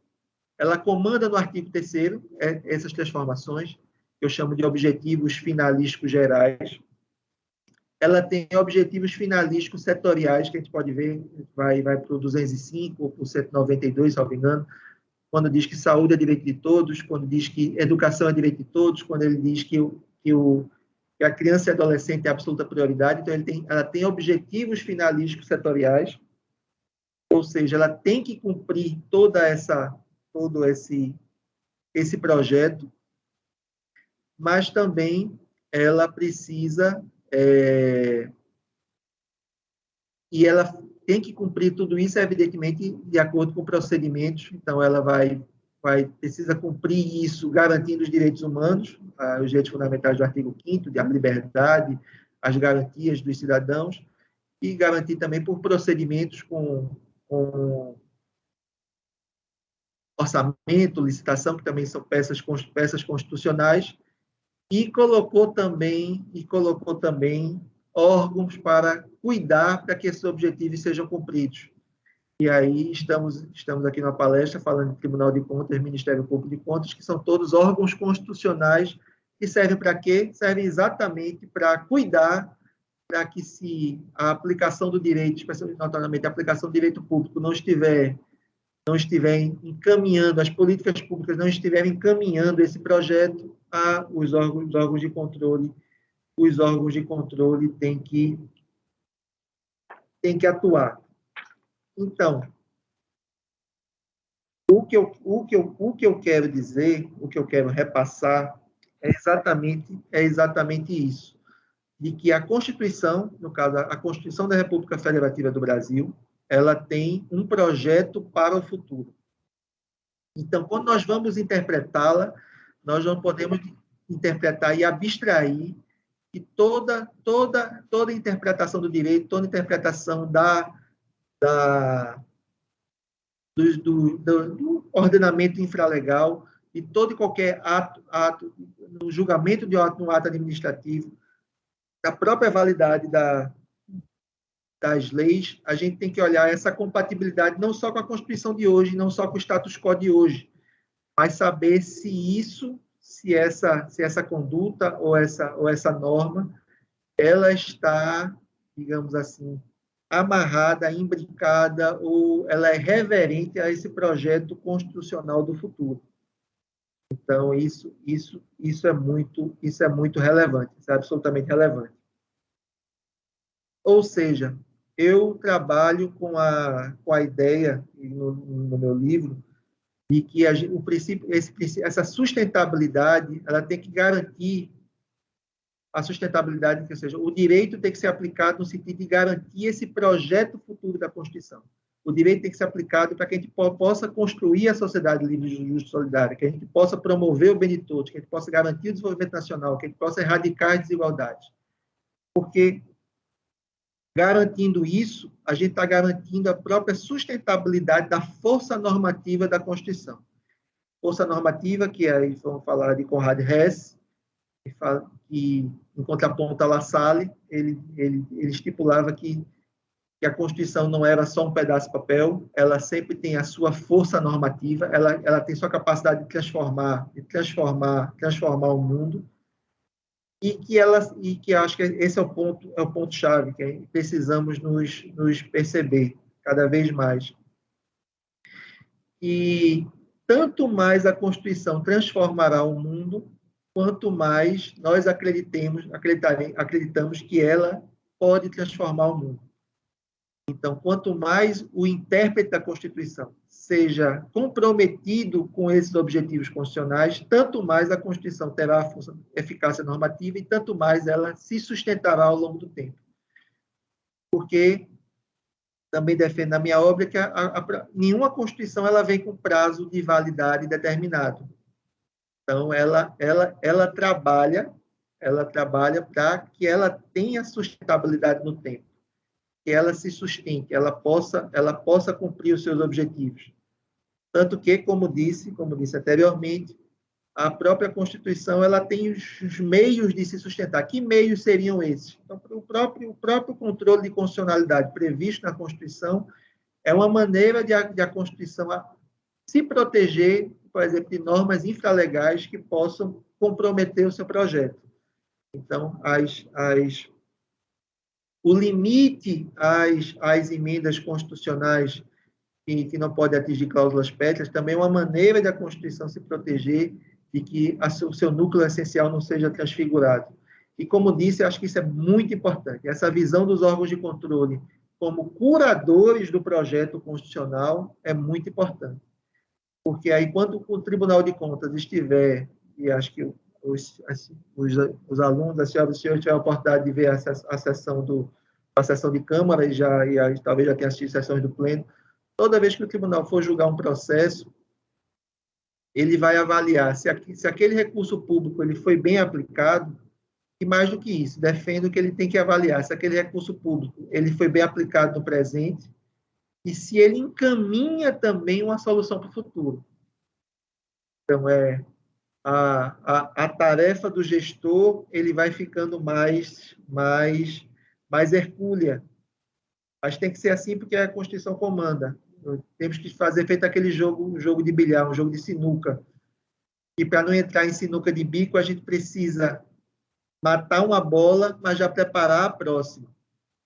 ela comanda no artigo 3º essas transformações, que eu chamo de objetivos finalísticos gerais. Ela tem objetivos finalísticos setoriais, que a gente pode ver, vai para o 205 ou para o 192, se não me engano, quando diz que saúde é direito de todos, quando diz que educação é direito de todos, quando ele diz que a criança e adolescente é absoluta prioridade. Então, ela tem objetivos finalísticos setoriais, ou seja, ela tem que cumprir todo esse projeto, mas também ela precisa, e ela tem que cumprir tudo isso, evidentemente, de acordo com procedimentos. Então, ela precisa cumprir isso, garantindo os direitos humanos, os direitos fundamentais do artigo 5º, de a liberdade, as garantias dos cidadãos, e garantir também por procedimentos com orçamento, licitação, que também são peças constitucionais, e colocou também órgãos para cuidar para que esses objetivos sejam cumpridos. E aí estamos aqui na palestra falando de Tribunal de Contas, Ministério Público de Contas, que são todos órgãos constitucionais que servem para quê? Servem exatamente para cuidar para que, se a aplicação do direito, especialmente notoriamente a aplicação do direito público, não estiver encaminhando, as políticas públicas não estiverem encaminhando esse projeto, os órgãos de controle têm que atuar. Então, o que eu quero dizer, o que eu quero repassar é exatamente isso, de que a Constituição, no caso, a Constituição da República Federativa do Brasil, ela tem um projeto para o futuro. Então, quando nós vamos interpretá-la, nós não podemos interpretar e abstrair que toda interpretação do direito, toda interpretação do ordenamento infralegal e todo e qualquer ato, no julgamento de um ato administrativo, da própria validade das leis, a gente tem que olhar essa compatibilidade não só com a Constituição de hoje, não só com o status quo de hoje, mas saber se essa conduta ou essa norma, ela está, digamos assim, amarrada, imbricada, ou ela é reverente a esse projeto constitucional do futuro. Então, isso é muito relevante, isso é absolutamente relevante. Ou seja, eu trabalho com a ideia, no meu livro, de que essa sustentabilidade, ela tem que garantir a sustentabilidade, ou seja, o direito tem que ser aplicado no sentido de garantir esse projeto futuro da Constituição. O direito tem que ser aplicado para que a gente possa construir a sociedade livre, justa e solidária, que a gente possa promover o bem de todos, que a gente possa garantir o desenvolvimento nacional, que a gente possa erradicar as desigualdades. Porque, garantindo isso, a gente está garantindo a própria sustentabilidade da força normativa da Constituição. Força normativa, que aí vamos falar de Conrad Hess, que em contraponto a La Salle, ele estipulava que a Constituição não era só um pedaço de papel, ela sempre tem a sua força normativa, ela tem sua capacidade de transformar o mundo, e que acho que esse é o ponto chave, que precisamos nos perceber cada vez mais. E tanto mais a Constituição transformará o mundo, quanto mais nós acreditamos que ela pode transformar o mundo. Então, quanto mais o intérprete da Constituição seja comprometido com esses objetivos constitucionais, tanto mais a Constituição terá a eficácia normativa e tanto mais ela se sustentará ao longo do tempo. Porque também defendo na minha obra que nenhuma Constituição ela vem com prazo de validade determinado. Então, ela trabalha para que ela tenha sustentabilidade no tempo, que ela se sustente, ela possa cumprir os seus objetivos. Tanto que, como disse anteriormente, a própria Constituição ela tem os meios de se sustentar. Que meios seriam esses? Então, o próprio controle de constitucionalidade previsto na Constituição é uma maneira de a Constituição se proteger, por exemplo, de normas infralegais que possam comprometer o seu projeto. Então, o limite às emendas constitucionais que não podem atingir cláusulas pétreas também é uma maneira da Constituição se proteger de que o seu núcleo essencial não seja transfigurado. E, como disse, acho que isso é muito importante. Essa visão dos órgãos de controle como curadores do projeto constitucional é muito importante. Porque aí, quando o Tribunal de Contas estiver, e acho que os alunos, as senhoras e os senhores tiveram a oportunidade de ver a sessão de Câmara e talvez já tenha assistido sessões do Pleno, toda vez que o tribunal for julgar um processo, ele vai avaliar se aquele recurso público ele foi bem aplicado, e mais do que isso, defendo que ele tem que avaliar se aquele recurso público ele foi bem aplicado no presente e se ele encaminha também uma solução para o futuro. Então, a tarefa do gestor ele vai ficando mais hercúlea. Mas tem que ser assim porque a Constituição comanda. Temos que fazer feito aquele jogo de bilhar, um jogo de sinuca. E para não entrar em sinuca de bico, a gente precisa matar uma bola, mas já preparar a próxima.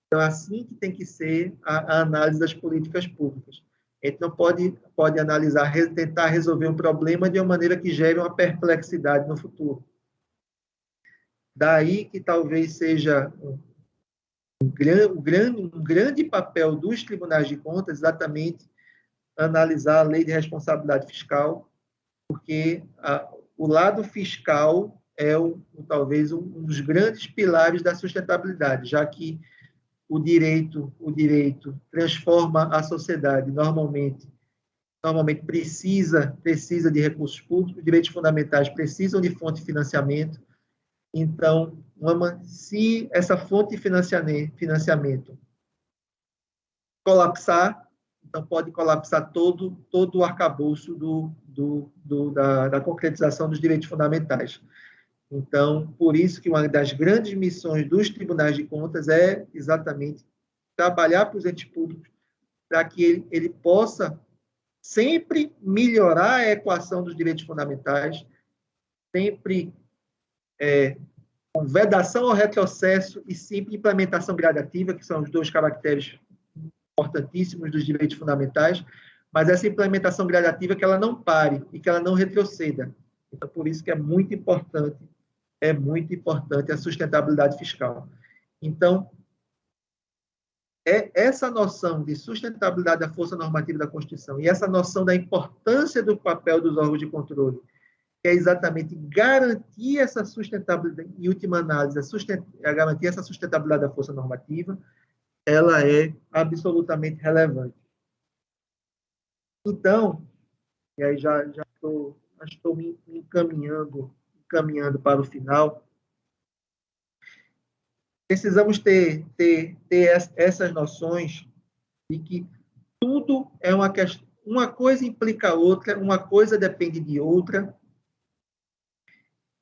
Então, é assim que tem que ser a análise das políticas públicas. A gente não pode analisar, tentar resolver um problema de uma maneira que gere uma perplexidade no futuro. Daí que talvez seja um grande papel dos tribunais de contas exatamente analisar a lei de responsabilidade fiscal, porque o lado fiscal é talvez um dos grandes pilares da sustentabilidade, já que o direito transforma a sociedade, normalmente precisa de recursos públicos, direitos fundamentais precisam de fonte de financiamento. Então, se essa fonte de financiamento colapsar, então pode colapsar todo o arcabouço da concretização dos direitos fundamentais. Então, por isso que uma das grandes missões dos tribunais de contas é exatamente trabalhar para os entes públicos para que ele possa sempre melhorar a equação dos direitos fundamentais, sempre com vedação ao retrocesso e sempre implementação gradativa, que são os dois caracteres importantíssimos dos direitos fundamentais, mas essa implementação gradativa que ela não pare e que ela não retroceda. Então, por isso que é muito importante a sustentabilidade fiscal. Então, essa noção de sustentabilidade da força normativa da Constituição e essa noção da importância do papel dos órgãos de controle, que é exatamente garantir essa sustentabilidade, em última análise, garantir essa sustentabilidade da força normativa, ela é absolutamente relevante. Então, e aí já estou me encaminhando para o final, precisamos ter essas noções de que tudo é uma questão, uma coisa implica a outra, uma coisa depende de outra,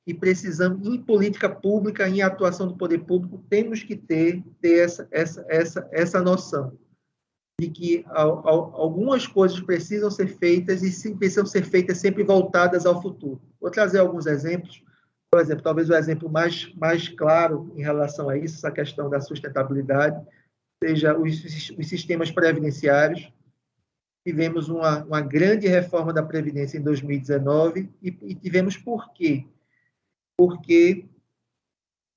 e precisamos, em política pública, em atuação do poder público, temos que ter essa noção de que algumas coisas precisam ser feitas e precisam ser feitas sempre voltadas ao futuro. Vou trazer alguns exemplos. Por exemplo, talvez o exemplo mais claro em relação a isso, essa questão da sustentabilidade, seja os sistemas previdenciários. Tivemos uma grande reforma da Previdência em 2019 e tivemos por quê? Porque,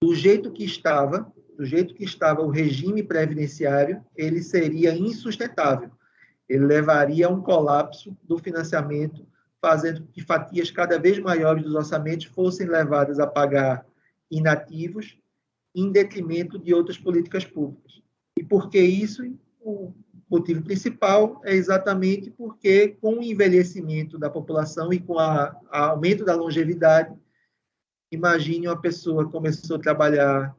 do jeito que estava, do jeito que estava o regime previdenciário, ele seria insustentável. Ele levaria a um colapso do financiamento, fazendo que fatias cada vez maiores dos orçamentos fossem levadas a pagar inativos, em detrimento de outras políticas públicas. E por que isso? O motivo principal é exatamente porque, com o envelhecimento da população e com o aumento da longevidade, imagine uma pessoa que começou a trabalhar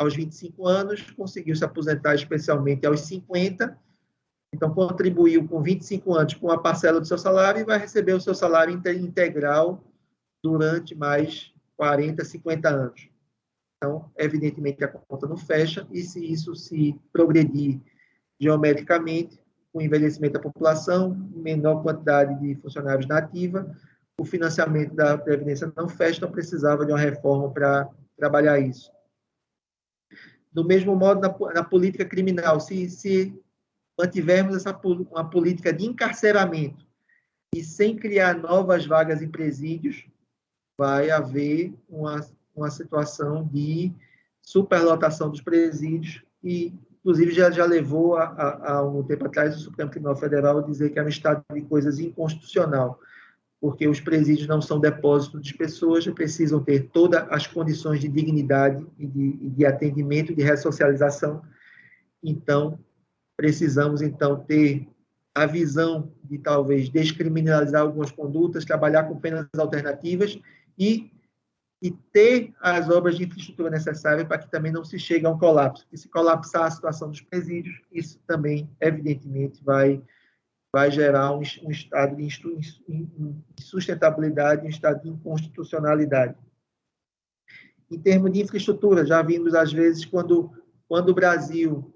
aos 25 anos, conseguiu se aposentar especialmente aos 50, então contribuiu com 25 anos com a parcela do seu salário e vai receber o seu salário integral durante mais 40, 50 anos. Então, evidentemente, a conta não fecha, e se isso se progredir geometricamente, com o envelhecimento da população, menor quantidade de funcionários na ativa, o financiamento da Previdência não fecha, então precisava de uma reforma para trabalhar isso. Do mesmo modo, na política criminal, se mantivermos uma política de encarceramento e sem criar novas vagas em presídios, vai haver uma situação de superlotação dos presídios, e, inclusive, já levou a um tempo atrás o Supremo Tribunal Federal a dizer que é um estado de coisas inconstitucional, porque os presídios não são depósitos de pessoas, precisam ter todas as condições de dignidade e de atendimento, de ressocialização. Então, precisamos, então, ter a visão de, talvez, descriminalizar algumas condutas, trabalhar com penas alternativas e ter as obras de infraestrutura necessárias para que também não se chegue a um colapso. E se colapsar a situação dos presídios, isso também, evidentemente, vai gerar um estado de insustentabilidade, um estado de inconstitucionalidade. Em termos de infraestrutura, já vimos, às vezes, quando o Brasil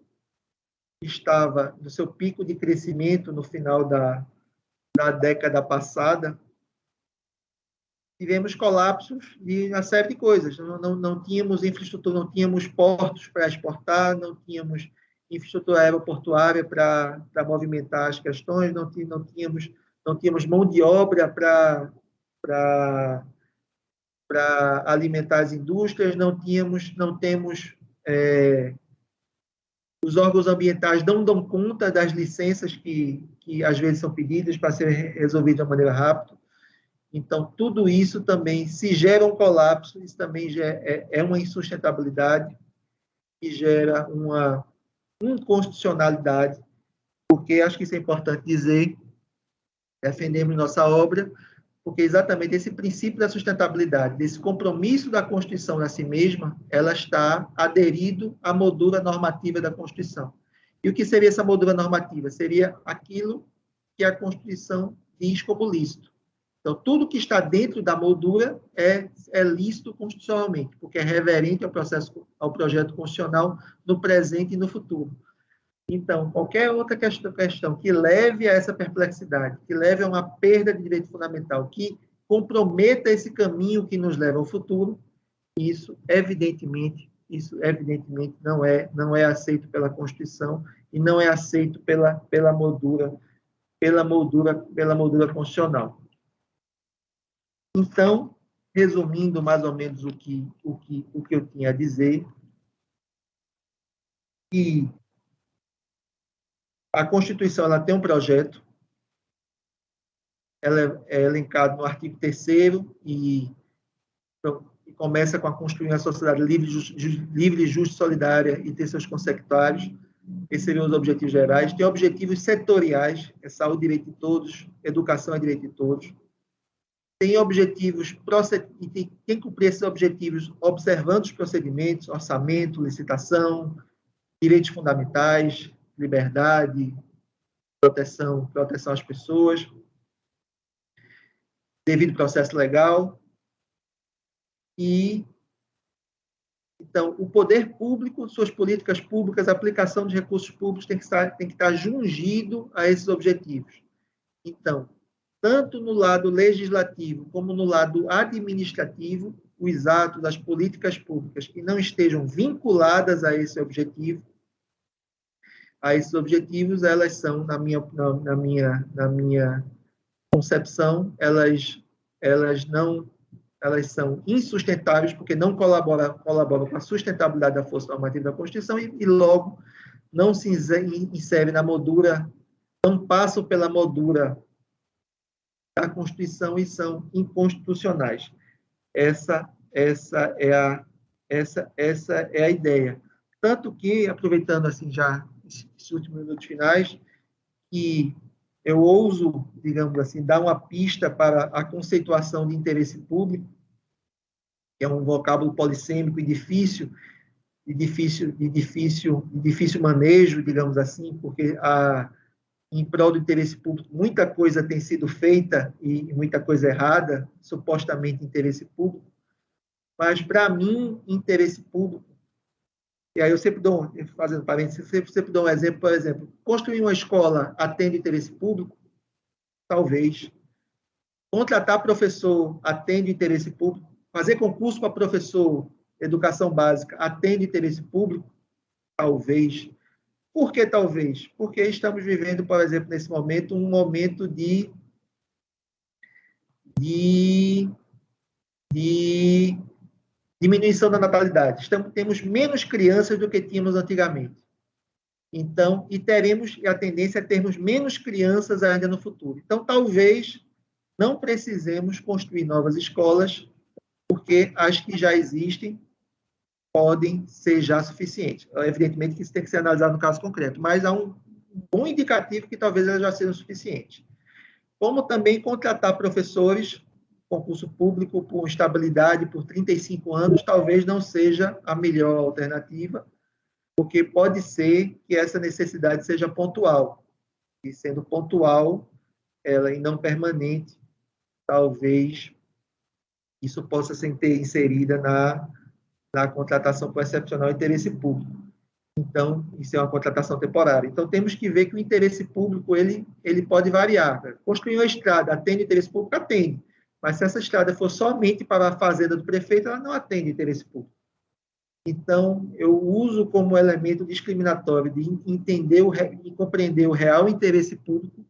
estava no seu pico de crescimento no final da década passada, tivemos colapsos de uma série de coisas. Não tínhamos infraestrutura, não tínhamos portos para exportar, não tínhamos infraestrutura aeroportuária para movimentar as questões, não tínhamos mão de obra para alimentar as indústrias, não temos os órgãos ambientais não dão conta das licenças que às vezes são pedidas para serem resolvidas de uma maneira rápida. Então, tudo isso também, se gera um colapso, isso também é uma insustentabilidade e gera uma inconstitucionalidade, porque acho que isso é importante dizer, defendemos nossa obra, porque exatamente esse princípio da sustentabilidade, desse compromisso da Constituição a si mesma, ela está aderido à moldura normativa da Constituição. E o que seria essa moldura normativa? Seria aquilo que a Constituição diz como lícito. Então, tudo que está dentro da moldura é lícito constitucionalmente, porque é reverente ao projeto constitucional no presente e no futuro. Então, qualquer outra questão que leve a essa perplexidade, que leve a uma perda de direito fundamental, que comprometa esse caminho que nos leva ao futuro, isso evidentemente não é aceito pela Constituição e não é aceito pela moldura constitucional. Então, resumindo mais ou menos o que eu tinha a dizer, que a Constituição ela tem um projeto, ela é elencado no artigo 3º e começa com a construir uma sociedade livre, justa e solidária e ter seus consectários. Esses seriam os objetivos gerais. Tem objetivos setoriais, é saúde, direito de todos, educação é direito de todos. Tem objetivos, e tem que cumprir esses objetivos observando os procedimentos, orçamento, licitação, direitos fundamentais, liberdade, proteção às pessoas, devido processo legal. E, então, o poder público, suas políticas públicas, a aplicação de recursos públicos tem que estar jungido a esses objetivos. Então, tanto no lado legislativo como no lado administrativo, os atos, as políticas públicas que não estejam vinculadas a esses objetivos, elas são, na minha concepção, elas elas são insustentáveis, porque não colaboram com a sustentabilidade da força normativa da Constituição e logo, não se insere na moldura, não passam pela moldura da Constituição e são inconstitucionais. Essa é a ideia. Tanto que, aproveitando assim já esses últimos minutos finais, que eu ouso, digamos assim, dar uma pista para a conceituação de interesse público, que é um vocábulo polissêmico e difícil manejo, digamos assim, porque em prol do interesse público muita coisa tem sido feita e muita coisa errada, supostamente interesse público, mas para mim, interesse público, e aí eu sempre dou, fazendo parênteses, sempre dou um exemplo, por exemplo, construir uma escola atende interesse público? Talvez. Contratar professor atende interesse público? Fazer concurso para professor, educação básica, atende interesse público? Talvez. Por que talvez? Porque estamos vivendo, por exemplo, nesse momento, um momento de diminuição da natalidade. Temos menos crianças do que tínhamos antigamente. Então, e a tendência é termos menos crianças ainda no futuro. Então, talvez não precisemos construir novas escolas, porque as que já existem podem ser já suficientes. Evidentemente que isso tem que ser analisado no caso concreto, mas há um bom indicativo que talvez elas já sejam suficientes. Como também contratar professores, concurso público por estabilidade por 35 anos, talvez não seja a melhor alternativa, porque pode ser que essa necessidade seja pontual. E sendo pontual, ela e não permanente, talvez isso possa ser inserida na contratação por excepcional interesse público. Então, isso é uma contratação temporária. Então, temos que ver que o interesse público, ele pode variar. Construir uma estrada, atende interesse público? Atende. Mas se essa estrada for somente para a fazenda do prefeito, ela não atende interesse público. Então, eu uso como elemento discriminatório de entender e compreender o real interesse público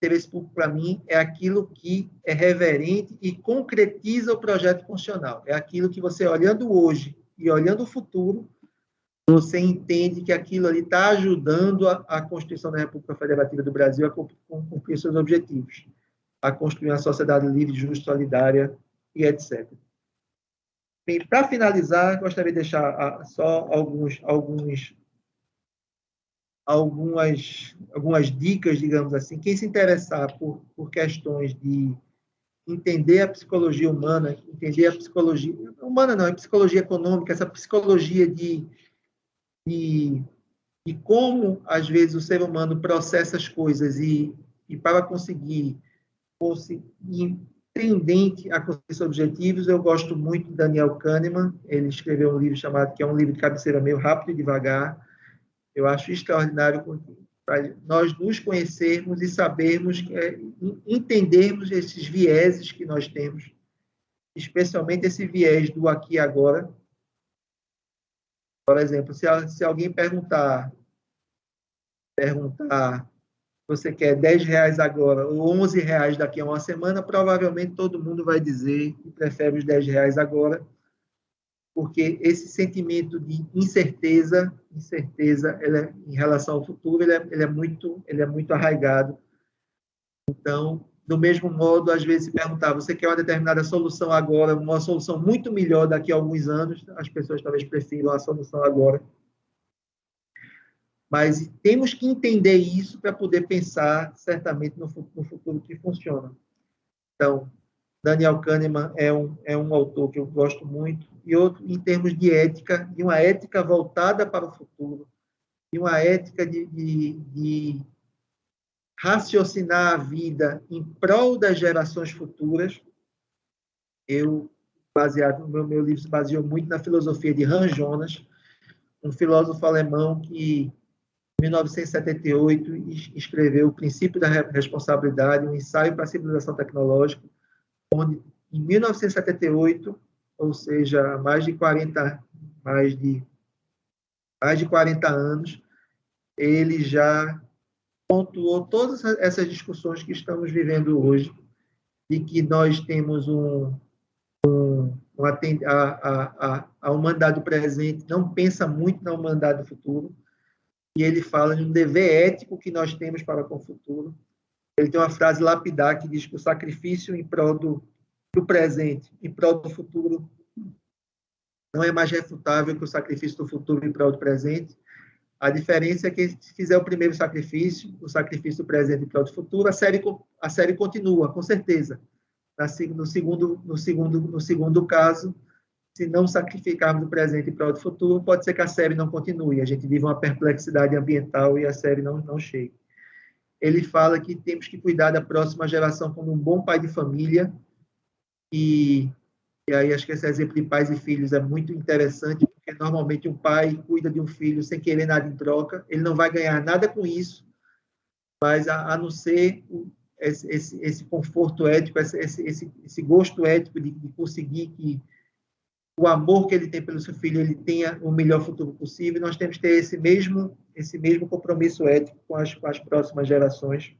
interesse público, para mim, é aquilo que é reverente e concretiza o projeto funcional. É aquilo que você, olhando hoje e olhando o futuro, você entende que aquilo ali está ajudando a Constituição da República Federativa do Brasil a cumprir seus objetivos, a construir uma sociedade livre, justa, solidária e etc. Bem, para finalizar, gostaria de deixar só algumas dicas, digamos assim. Quem se interessar por questões de entender a psicologia humana, entender a psicologia humana não, a psicologia econômica, essa psicologia de como, às vezes, o ser humano processa as coisas e para conseguir tendente a conseguir seus objetivos, eu gosto muito de Daniel Kahneman. Ele escreveu um livro chamado, que é um livro de cabeceira meio rápido e devagar. Eu acho extraordinário para nós nos conhecermos e sabermos, entendermos esses vieses que nós temos, especialmente esse viés do aqui e agora. Por exemplo, se alguém perguntar, você quer R$10 agora ou R$11 daqui a uma semana, provavelmente todo mundo vai dizer que prefere os R$10 agora, porque esse sentimento de incerteza em relação ao futuro, ele é muito arraigado. Então, do mesmo modo, às vezes se perguntar, você quer uma determinada solução agora, uma solução muito melhor daqui a alguns anos, as pessoas talvez prefiram a solução agora. Mas temos que entender isso para poder pensar, certamente, no futuro que funciona. Então, Daniel Kahneman é um autor que eu gosto muito, e outro, em termos de ética, de uma ética voltada para o futuro, de uma ética de raciocinar a vida em prol das gerações futuras. Meu livro se baseou muito na filosofia de Hans Jonas, um filósofo alemão que, em 1978, escreveu O Princípio da Responsabilidade, um ensaio para a civilização tecnológica, onde, em 1978, ou seja, mais de 40 anos, ele já pontuou todas essas discussões que estamos vivendo hoje, de que nós temos a humanidade do presente não pensa muito na humanidade do futuro, e ele fala de um dever ético que nós temos para com o futuro. Ele tem uma frase lapidar que diz que o sacrifício em prol do presente, em prol do futuro, não é mais refutável que o sacrifício do futuro em prol do presente. A diferença é que, se fizer o primeiro sacrifício, o sacrifício do presente em prol do futuro, a série continua, com certeza. No segundo caso, se não sacrificarmos o presente em prol do futuro, pode ser que a série não continue. A gente vive uma perplexidade ambiental e a série não chegue. Ele fala que temos que cuidar da próxima geração como um bom pai de família, e aí acho que esse exemplo de pais e filhos é muito interessante, porque normalmente um pai cuida de um filho sem querer nada em troca, ele não vai ganhar nada com isso, mas a não ser esse conforto ético, esse gosto ético de conseguir que o amor que ele tem pelo seu filho, ele tenha o melhor futuro possível. Nós temos que ter esse mesmo compromisso ético com as próximas gerações.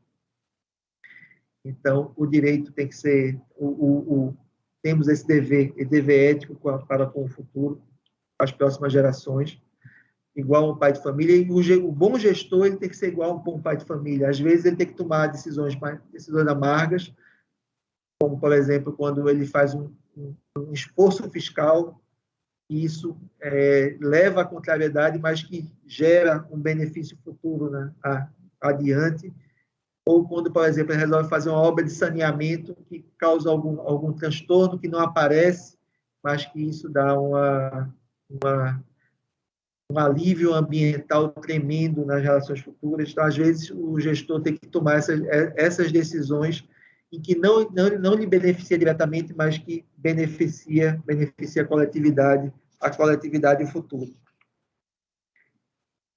Então, o direito tem que ser, temos esse dever ético para com o futuro, com as próximas gerações, igual um pai de família. E o bom gestor, ele tem que ser igual a um bom pai de família. Às vezes, ele tem que tomar decisões amargas, como, por exemplo, quando ele faz um esforço fiscal, e isso leva à contrariedade, mas que gera um benefício futuro, né, adiante. Ou quando, por exemplo, ele resolve fazer uma obra de saneamento que causa algum transtorno que não aparece, mas que isso dá um alívio ambiental tremendo nas relações futuras. Então, às vezes, o gestor tem que tomar essas decisões em que não lhe beneficia diretamente, mas que beneficia a coletividade e o futuro.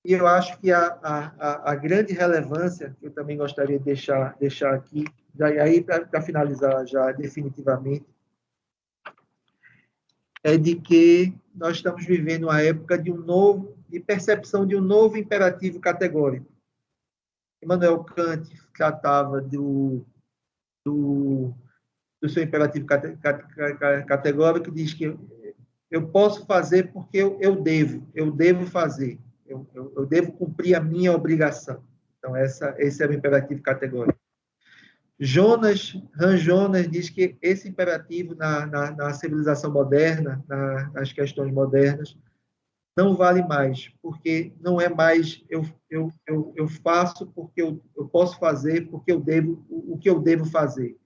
E eu acho que a grande relevância, que eu também gostaria de deixar aqui, e aí para finalizar já definitivamente, é de que nós estamos vivendo uma época de percepção de um novo imperativo categórico. Immanuel Kant tratava do seu imperativo categórico, que diz que eu posso fazer porque eu devo fazer. Eu devo cumprir a minha obrigação. Então, esse é o imperativo categórico. Hans Jonas diz que esse imperativo na civilização moderna, nas questões modernas, não vale mais, porque não é mais eu faço porque eu posso fazer, porque eu devo, o que eu devo fazer.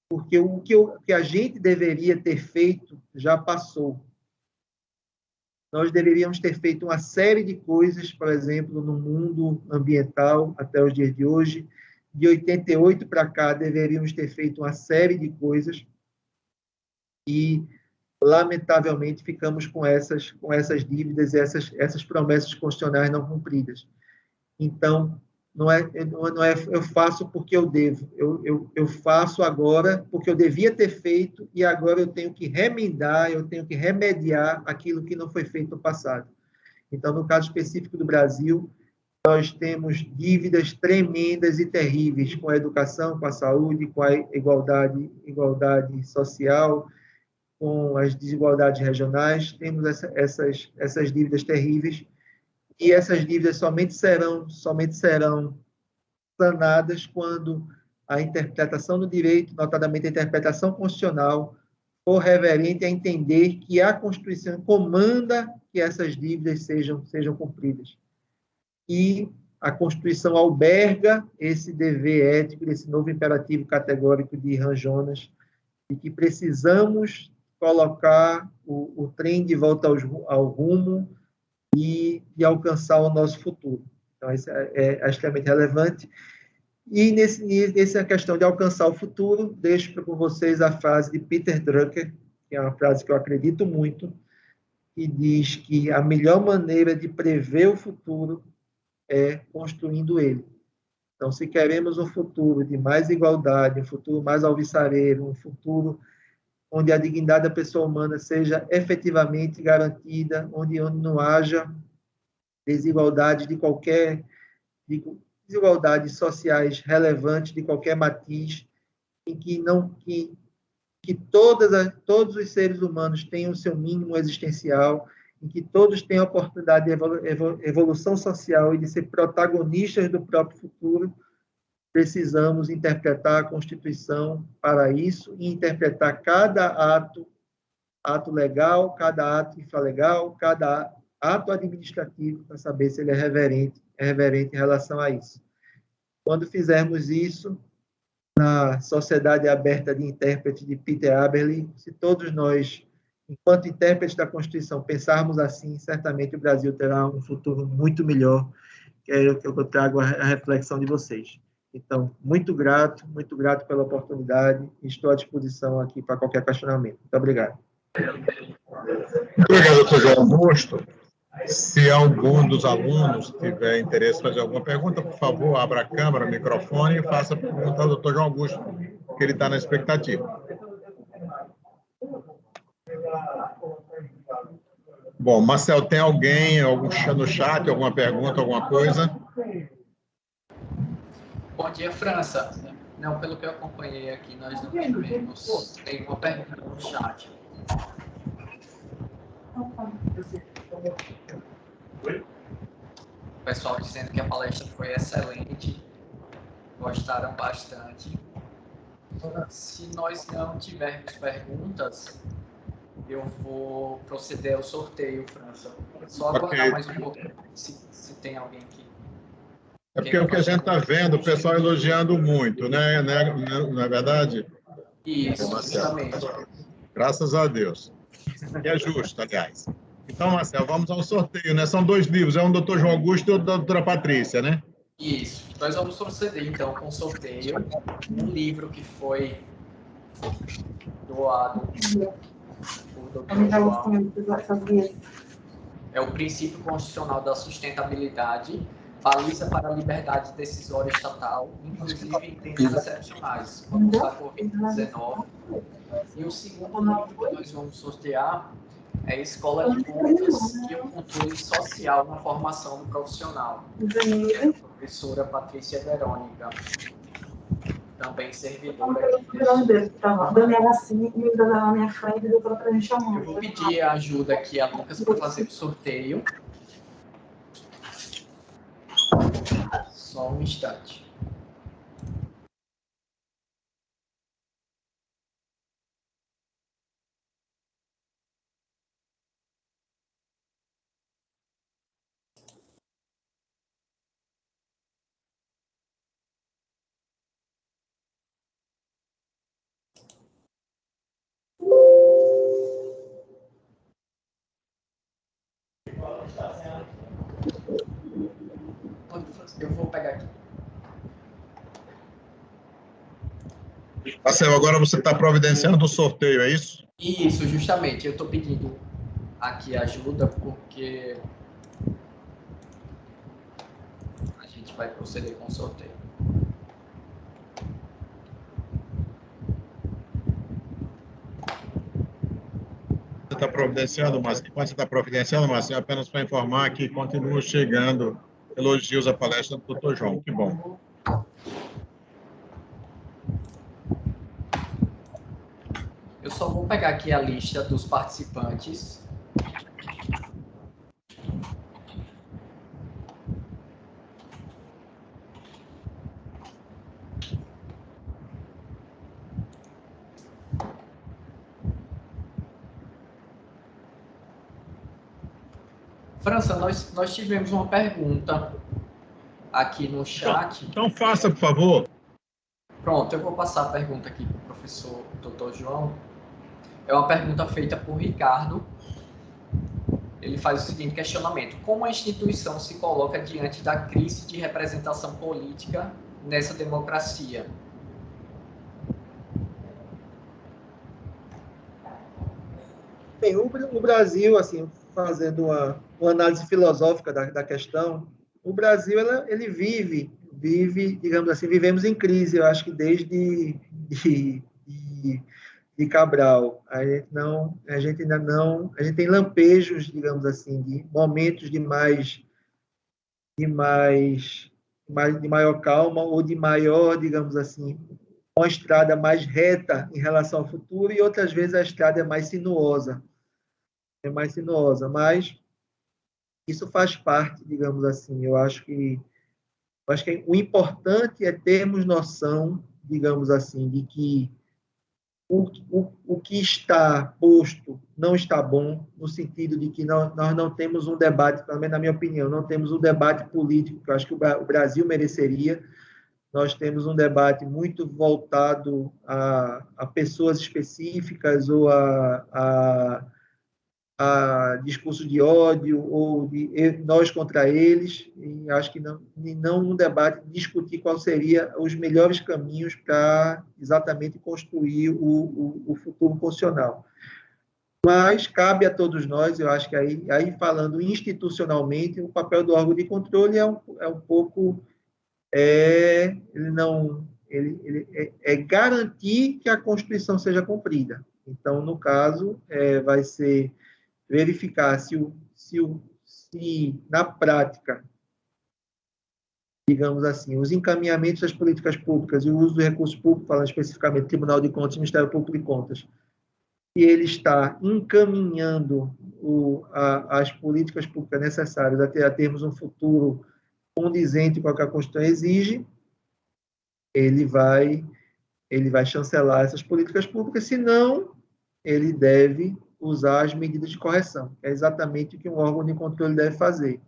Porque o que a gente deveria ter feito já passou. Nós deveríamos ter feito uma série de coisas, por exemplo, no mundo ambiental, até os dias de hoje. De 88 para cá, deveríamos ter feito uma série de coisas e, lamentavelmente, ficamos com essas dívidas e essas promessas constitucionais não cumpridas. Então, não é eu faço porque eu devo, eu faço agora porque eu devia ter feito e agora eu tenho que remendar, eu tenho que remediar aquilo que não foi feito no passado. Então, no caso específico do Brasil, nós temos dívidas tremendas e terríveis com a educação, com a saúde, com a igualdade social, com as desigualdades regionais, temos essas dívidas terríveis, e essas dívidas somente serão sanadas quando a interpretação do direito, notadamente a interpretação constitucional, for reverente a entender que a Constituição comanda que essas dívidas sejam cumpridas. E a Constituição alberga esse dever ético, esse novo imperativo categórico de Hans Jonas, de que precisamos colocar o trem de volta ao rumo e alcançar o nosso futuro. Então, isso é extremamente relevante. E nessa questão de alcançar o futuro, deixo para vocês a frase de Peter Drucker, que é uma frase que eu acredito muito, que diz que a melhor maneira de prever o futuro é construindo ele. Então, se queremos um futuro de mais igualdade, um futuro mais alvissareiro, um futuro onde a dignidade da pessoa humana seja efetivamente garantida, onde não haja desigualdade de desigualdades sociais relevantes de qualquer matiz, em que todos os seres humanos tenham o seu mínimo existencial, em que todos tenham a oportunidade de evolução social e de ser protagonistas do próprio futuro, precisamos interpretar a Constituição para isso e interpretar cada ato legal, cada ato infralegal, cada ato administrativo para saber se ele é reverente em relação a isso. Quando fizermos isso, na Sociedade Aberta de Intérpretes de Peter Aberle, se todos nós, enquanto intérpretes da Constituição, pensarmos assim, certamente o Brasil terá um futuro muito melhor, que é o que eu trago a reflexão de vocês. Então, muito grato pela oportunidade, e estou à disposição aqui para qualquer questionamento. Muito obrigado. Obrigado, doutor João Augusto. Se algum dos alunos tiver interesse em fazer alguma pergunta, por favor, abra a câmera, o microfone e faça a pergunta ao doutor João Augusto, que ele está na expectativa. Bom, Marcel, tem alguém no chat, alguma pergunta, alguma coisa? Bom dia, França. Não, pelo que eu acompanhei aqui, nós não tivemos nenhuma pergunta no chat. O pessoal dizendo que a palestra foi excelente, gostaram bastante. Se nós não tivermos perguntas, eu vou proceder ao sorteio, França. Só aguardar mais um pouco, se tem alguém que... É porque o que a gente está vendo, o pessoal elogiando muito, né? Não é verdade? Isso, justamente. Graças a Deus. E é justo, aliás. Então, Marcel, vamos ao sorteio, né? São 2 livros, é um do Dr. João Augusto e o da doutora Patrícia, né? Isso. Nós vamos proceder, então, com o sorteio. Um livro que foi doado por Dr. João. É o Princípio Constitucional da Sustentabilidade, baliza para a liberdade decisória estatal, inclusive em tempos excepcionais, como está a Covid-19. E o segundo livro que nós vamos sortear é Escola de Contas e o Controle Social na Formação do Profissional, que é a professora Patrícia Verônica, também servidora aqui. Daniela assim, me dando na minha frente, e doutora para a gente chamar. Eu vou pedir a ajuda aqui a Lucas para fazer o sorteio. Só um instante. Eu vou pegar aqui. Marcel, agora você está providenciando o sorteio, é isso? Isso, justamente. Eu estou pedindo aqui ajuda porque a gente vai proceder com o sorteio. Você está providenciando, Marcel? Enquanto você está providenciando, Marcel, apenas para informar que continua chegando elogios à palestra do Dr. João. Que bom. Eu só vou pegar aqui a lista dos participantes. França, nós tivemos uma pergunta aqui no chat. Então faça, por favor. Pronto, eu vou passar a pergunta aqui para o professor Dr. João. É uma pergunta feita por Ricardo. Ele faz o seguinte questionamento: como a instituição se coloca diante da crise de representação política nessa democracia? Bem, o Brasil, assim, fazendo uma análise filosófica da questão, o Brasil ele vive, digamos assim, vivemos em crise, eu acho que desde de Cabral. A gente ainda não, a gente tem lampejos, digamos assim, de momentos de mais de maior calma ou de maior, digamos assim, uma estrada mais reta em relação ao futuro, e outras vezes a estrada é mais sinuosa, mas isso faz parte, digamos assim. Eu acho que o importante é termos noção, digamos assim, de que o que está posto não está bom, no sentido de que nós não temos um debate, pelo menos na minha opinião, não temos um debate político, que eu acho que o Brasil mereceria. Nós temos um debate muito voltado a pessoas específicas ou a discurso de ódio ou de nós contra eles, e acho que não um debate discutir qual seria os melhores caminhos para exatamente construir o futuro funcional. Mas cabe a todos nós, eu acho que aí falando institucionalmente, o papel do órgão de controle é um pouco ele garantir que a Constituição seja cumprida. Então, no caso, vai ser verificar se na prática, digamos assim, os encaminhamentos das políticas públicas e o uso do recurso público, falando especificamente do Tribunal de Contas e Ministério Público de Contas, se ele está encaminhando as políticas públicas necessárias a termos um futuro condizente com o que a Constituição exige, ele vai chancelar essas políticas públicas, senão ele deve usar as medidas de correção. É exatamente o que um órgão de controle deve fazer.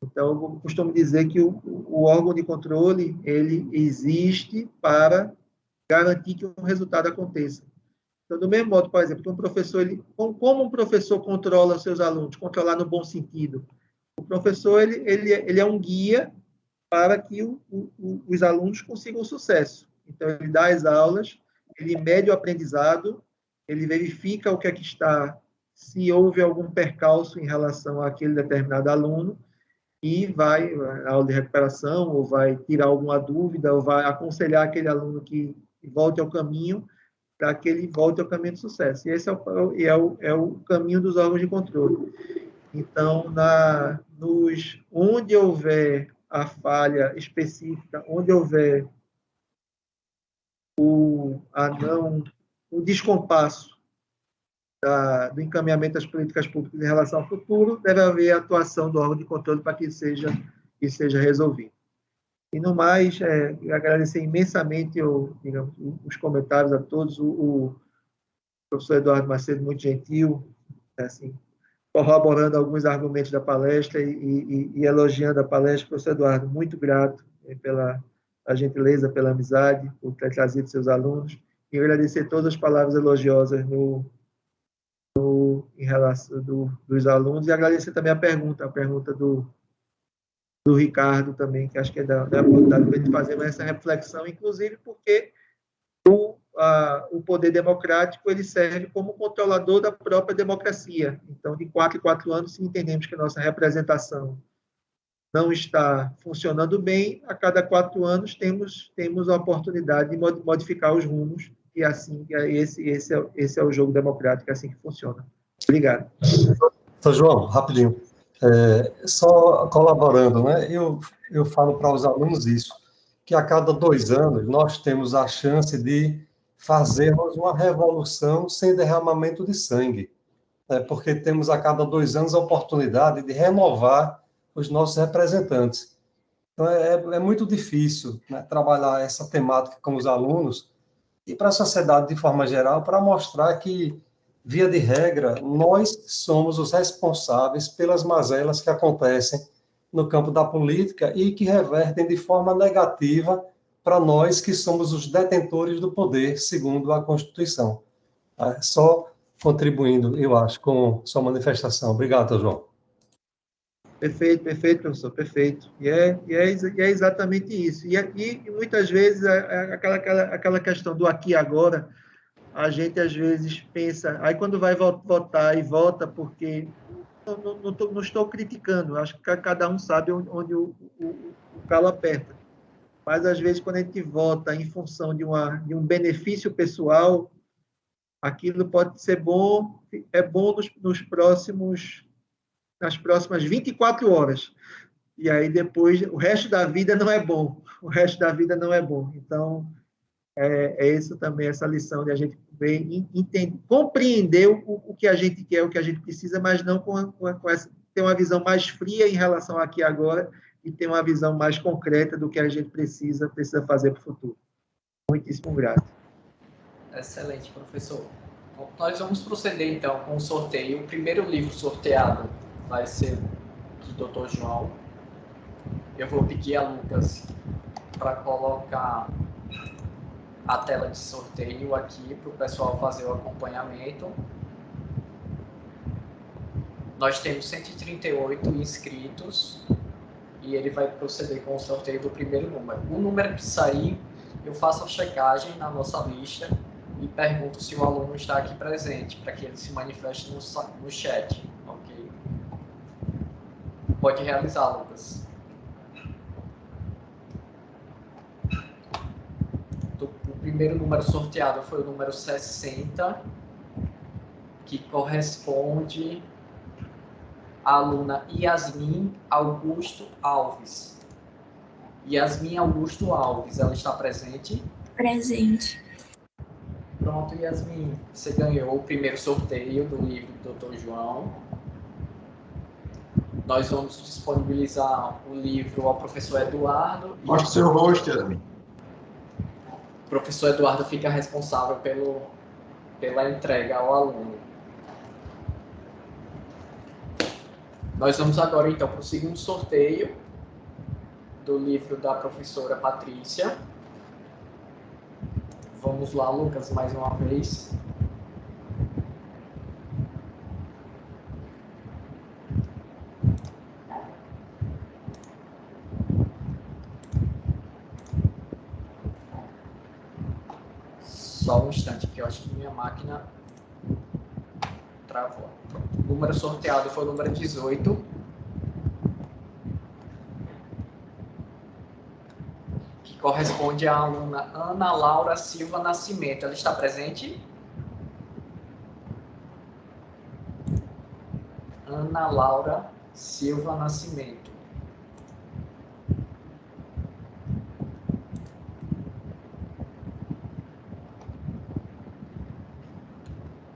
Então, eu costumo dizer que o órgão de controle, ele existe para garantir que um resultado aconteça. Então, do mesmo modo, por exemplo, que um professor, como um professor controla os seus alunos, controlar no bom sentido? O professor, ele é um guia para que os alunos consigam sucesso. Então, ele dá as aulas, ele mede o aprendizado, ele verifica o que é que está, se houve algum percalço em relação àquele determinado aluno, e vai a aula de recuperação, ou vai tirar alguma dúvida, ou vai aconselhar aquele aluno que volte ao caminho, para que ele volte ao caminho de sucesso. E esse é o caminho dos órgãos de controle. Então, onde houver a falha específica, onde houver o descompasso do encaminhamento das políticas públicas em relação ao futuro, deve haver a atuação do órgão de controle para que isso seja resolvido. E, no mais, agradecer imensamente os comentários a todos. O professor Eduardo Macedo, muito gentil, assim, corroborando alguns argumentos da palestra e elogiando a palestra. Professor Eduardo, muito grato pela gentileza, pela amizade, por ter trazido seus alunos, e agradecer todas as palavras elogiosas em relação dos alunos, e agradecer também a pergunta do Ricardo também, que acho que é da oportunidade para a gente fazer essa reflexão, inclusive porque o poder democrático ele serve como controlador da própria democracia. Então, de 4 em 4 anos, se entendemos que a nossa representação não está funcionando bem, a cada 4 anos temos a oportunidade de modificar os rumos, e assim, esse é o jogo democrático, é assim que funciona. Obrigado. Então, João, rapidinho. Só colaborando, né? Eu falo para os alunos isso, que a cada 2 anos nós temos a chance de fazermos uma revolução sem derramamento de sangue, porque temos a cada 2 anos a oportunidade de renovar os nossos representantes. Então, é muito difícil, né, trabalhar essa temática com os alunos e para a sociedade de forma geral, para mostrar que, via de regra, nós somos os responsáveis pelas mazelas que acontecem no campo da política e que revertem de forma negativa para nós que somos os detentores do poder, segundo a Constituição. Só contribuindo, eu acho, com sua manifestação. Obrigado, João. Perfeito, professor, perfeito. E é exatamente isso. E muitas vezes, aquela questão do aqui e agora, a gente às vezes pensa, aí quando vai votar e vota, porque não estou criticando, acho que cada um sabe onde o calo aperta. Mas às vezes quando a gente vota em função de um benefício pessoal, aquilo pode ser bom, nas próximas 24 horas. e aí depois o resto da vida não é bom. O resto da vida não é bom. Então, é isso também, essa lição de a gente ver, compreender o que a gente quer, o que a gente precisa, mas não ter uma visão mais fria em relação ao aqui e agora e ter uma visão mais concreta do que a gente precisa fazer para o futuro. Muitíssimo grato. Excelente, professor. Bom, nós vamos proceder, então, com o sorteio. O primeiro livro sorteado vai ser do Dr. João. Eu vou pedir a Lucas para colocar a tela de sorteio aqui para o pessoal fazer o acompanhamento. Nós temos 138 inscritos e ele vai proceder com o sorteio do primeiro número. O número que sair, eu faço a checagem na nossa lista e pergunto se o aluno está aqui presente, para que ele se manifeste no chat. Ok? Pode realizar, Lucas. O primeiro número sorteado foi o número 60, que corresponde à aluna Yasmin Augusto Alves. Yasmin Augusto Alves, ela está presente? Presente. Pronto, Yasmin, você ganhou o primeiro sorteio do livro do Dr. João. Nós vamos disponibilizar o livro ao professor Eduardo. Mostre seu rosto, Yasmin. O professor Eduardo fica responsável pela entrega ao aluno. Nós vamos agora, então, para o segundo sorteio do livro da professora Patrícia. Vamos lá, Lucas, mais uma vez. Só um instante, que eu acho que minha máquina travou. O número sorteado foi o número 18. Que corresponde à aluna Ana Laura Silva Nascimento. Ela está presente? Ana Laura Silva Nascimento.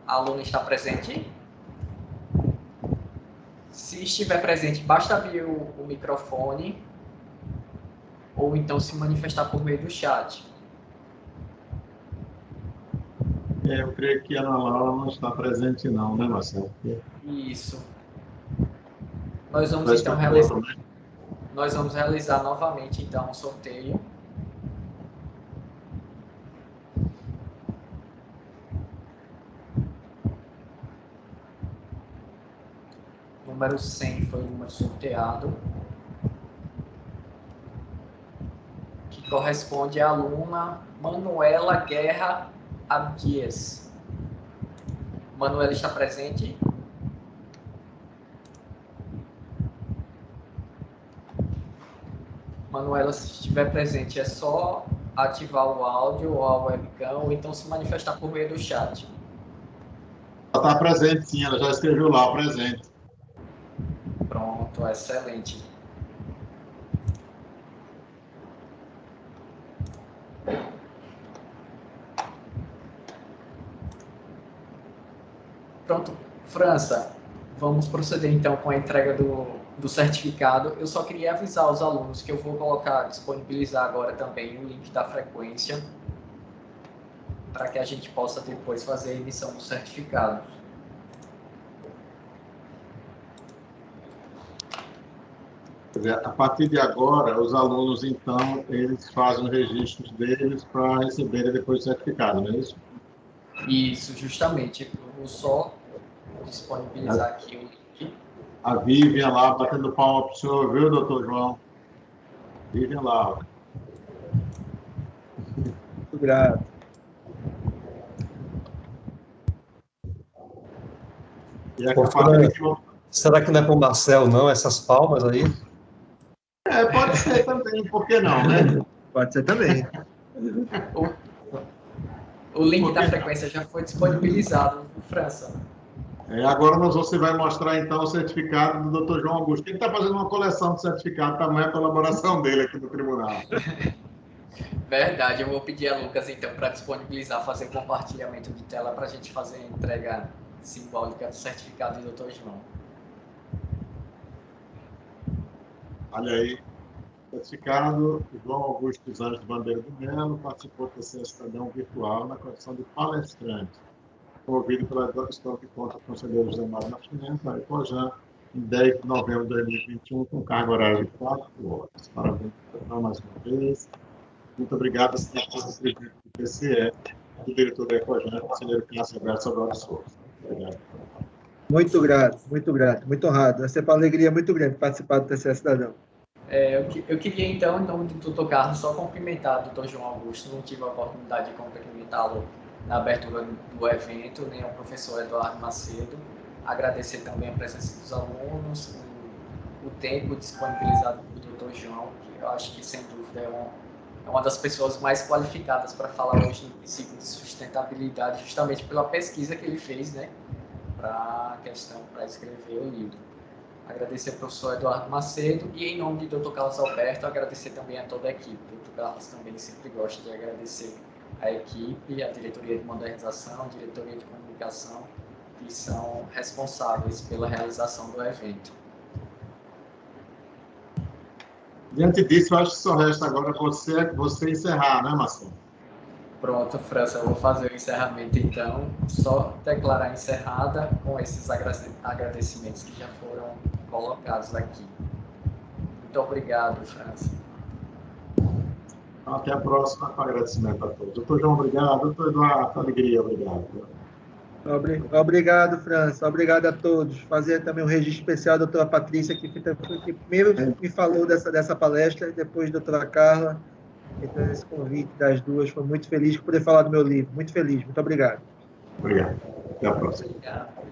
A aluna está presente? Se estiver presente, basta abrir o microfone ou então se manifestar por meio do chat. Eu creio que a Ana Laura não está presente não, né, Marcelo? Isso. Nós vamos então realizar... Nós vamos realizar novamente então o sorteio. Número 100 foi o número sorteado, que corresponde à aluna Manuela Guerra Abdias. Manuela está presente? Manuela, se estiver presente, é só ativar o áudio ou a webcam, ou então se manifestar por meio do chat. Ela está presente, sim, ela já escreveu lá, presente. Pronto, excelente. Pronto, França, vamos proceder então com a entrega do certificado. Eu só queria avisar os alunos que eu vou disponibilizar agora também o link da frequência, para que a gente possa depois fazer a emissão do certificado. A partir de agora, os alunos, então, eles fazem os registros deles para receberem depois o certificado, não é isso? Isso, justamente. Eu vou só disponibilizar aqui o link. A Vivian lá, batendo palma para o senhor, viu, doutor João? Vivian lá. Muito grato. E a será que não é para o Marcel, não, essas palmas aí? Pode ser também, por que não, né? Pode ser também. O link da frequência já foi disponibilizado, França. Agora você vai mostrar, então, o certificado do Dr. João Augusto. Ele está fazendo uma coleção de certificados, tamanha a colaboração dele aqui no tribunal. Verdade, eu vou pedir a Lucas, então, para disponibilizar, fazer compartilhamento de tela para a gente fazer a entrega simbólica do certificado do Dr. João. Olha aí, certificado, João Augusto dos Anjos de Bandeira do Melo, participou do TCS Cidadão Virtual na condição de palestrante, promovido pela Escola de Contas Conselheiro José Mário Nascimento, na Ecojan, em 10 de novembro de 2021, com carga horária de 4 horas. Parabéns mais uma vez. Muito obrigado, presidente do TCE, do diretor da Ecojan, conselheiro Cássio Alberto Sobral de Souza. Obrigado. Muito grato, muito honrado. Vai ser uma alegria muito grande participar do TCE Cidadão. Eu queria, então, em nome do Dr. Carlos, só cumprimentar o Dr. João Augusto. Não tive a oportunidade de cumprimentá-lo na abertura do evento, nem ao professor Eduardo Macedo. Agradecer também a presença dos alunos, o tempo disponibilizado pelo Dr. João, que eu acho que, sem dúvida, é uma das pessoas mais qualificadas para falar hoje no princípio de sustentabilidade, justamente pela pesquisa que ele fez, né, para escrever o livro. Agradecer ao professor Eduardo Macedo e, em nome do Dr. Carlos Alberto, agradecer também a toda a equipe. O Dr. Carlos também sempre gosta de agradecer a equipe, a diretoria de modernização, a diretoria de comunicação, que são responsáveis pela realização do evento. Diante disso, eu acho que só resta agora você encerrar, né, Marcelo? Pronto, França, eu vou fazer o encerramento, então. Só declarar encerrada com esses agradecimentos que já foram colocados aqui. Muito obrigado, França. Até a próxima, com agradecimento a todos. Doutor João, obrigado. Doutor Eduardo, alegria, obrigado. Obrigado, França. Obrigado a todos. Fazer também um registro especial da doutora Patrícia, que primeiro me falou dessa palestra, e depois a doutora Carla. Então, esse convite das duas, foi muito feliz por poder falar do meu livro. Muito feliz. Muito obrigado. Obrigado. Até a próxima. Obrigado.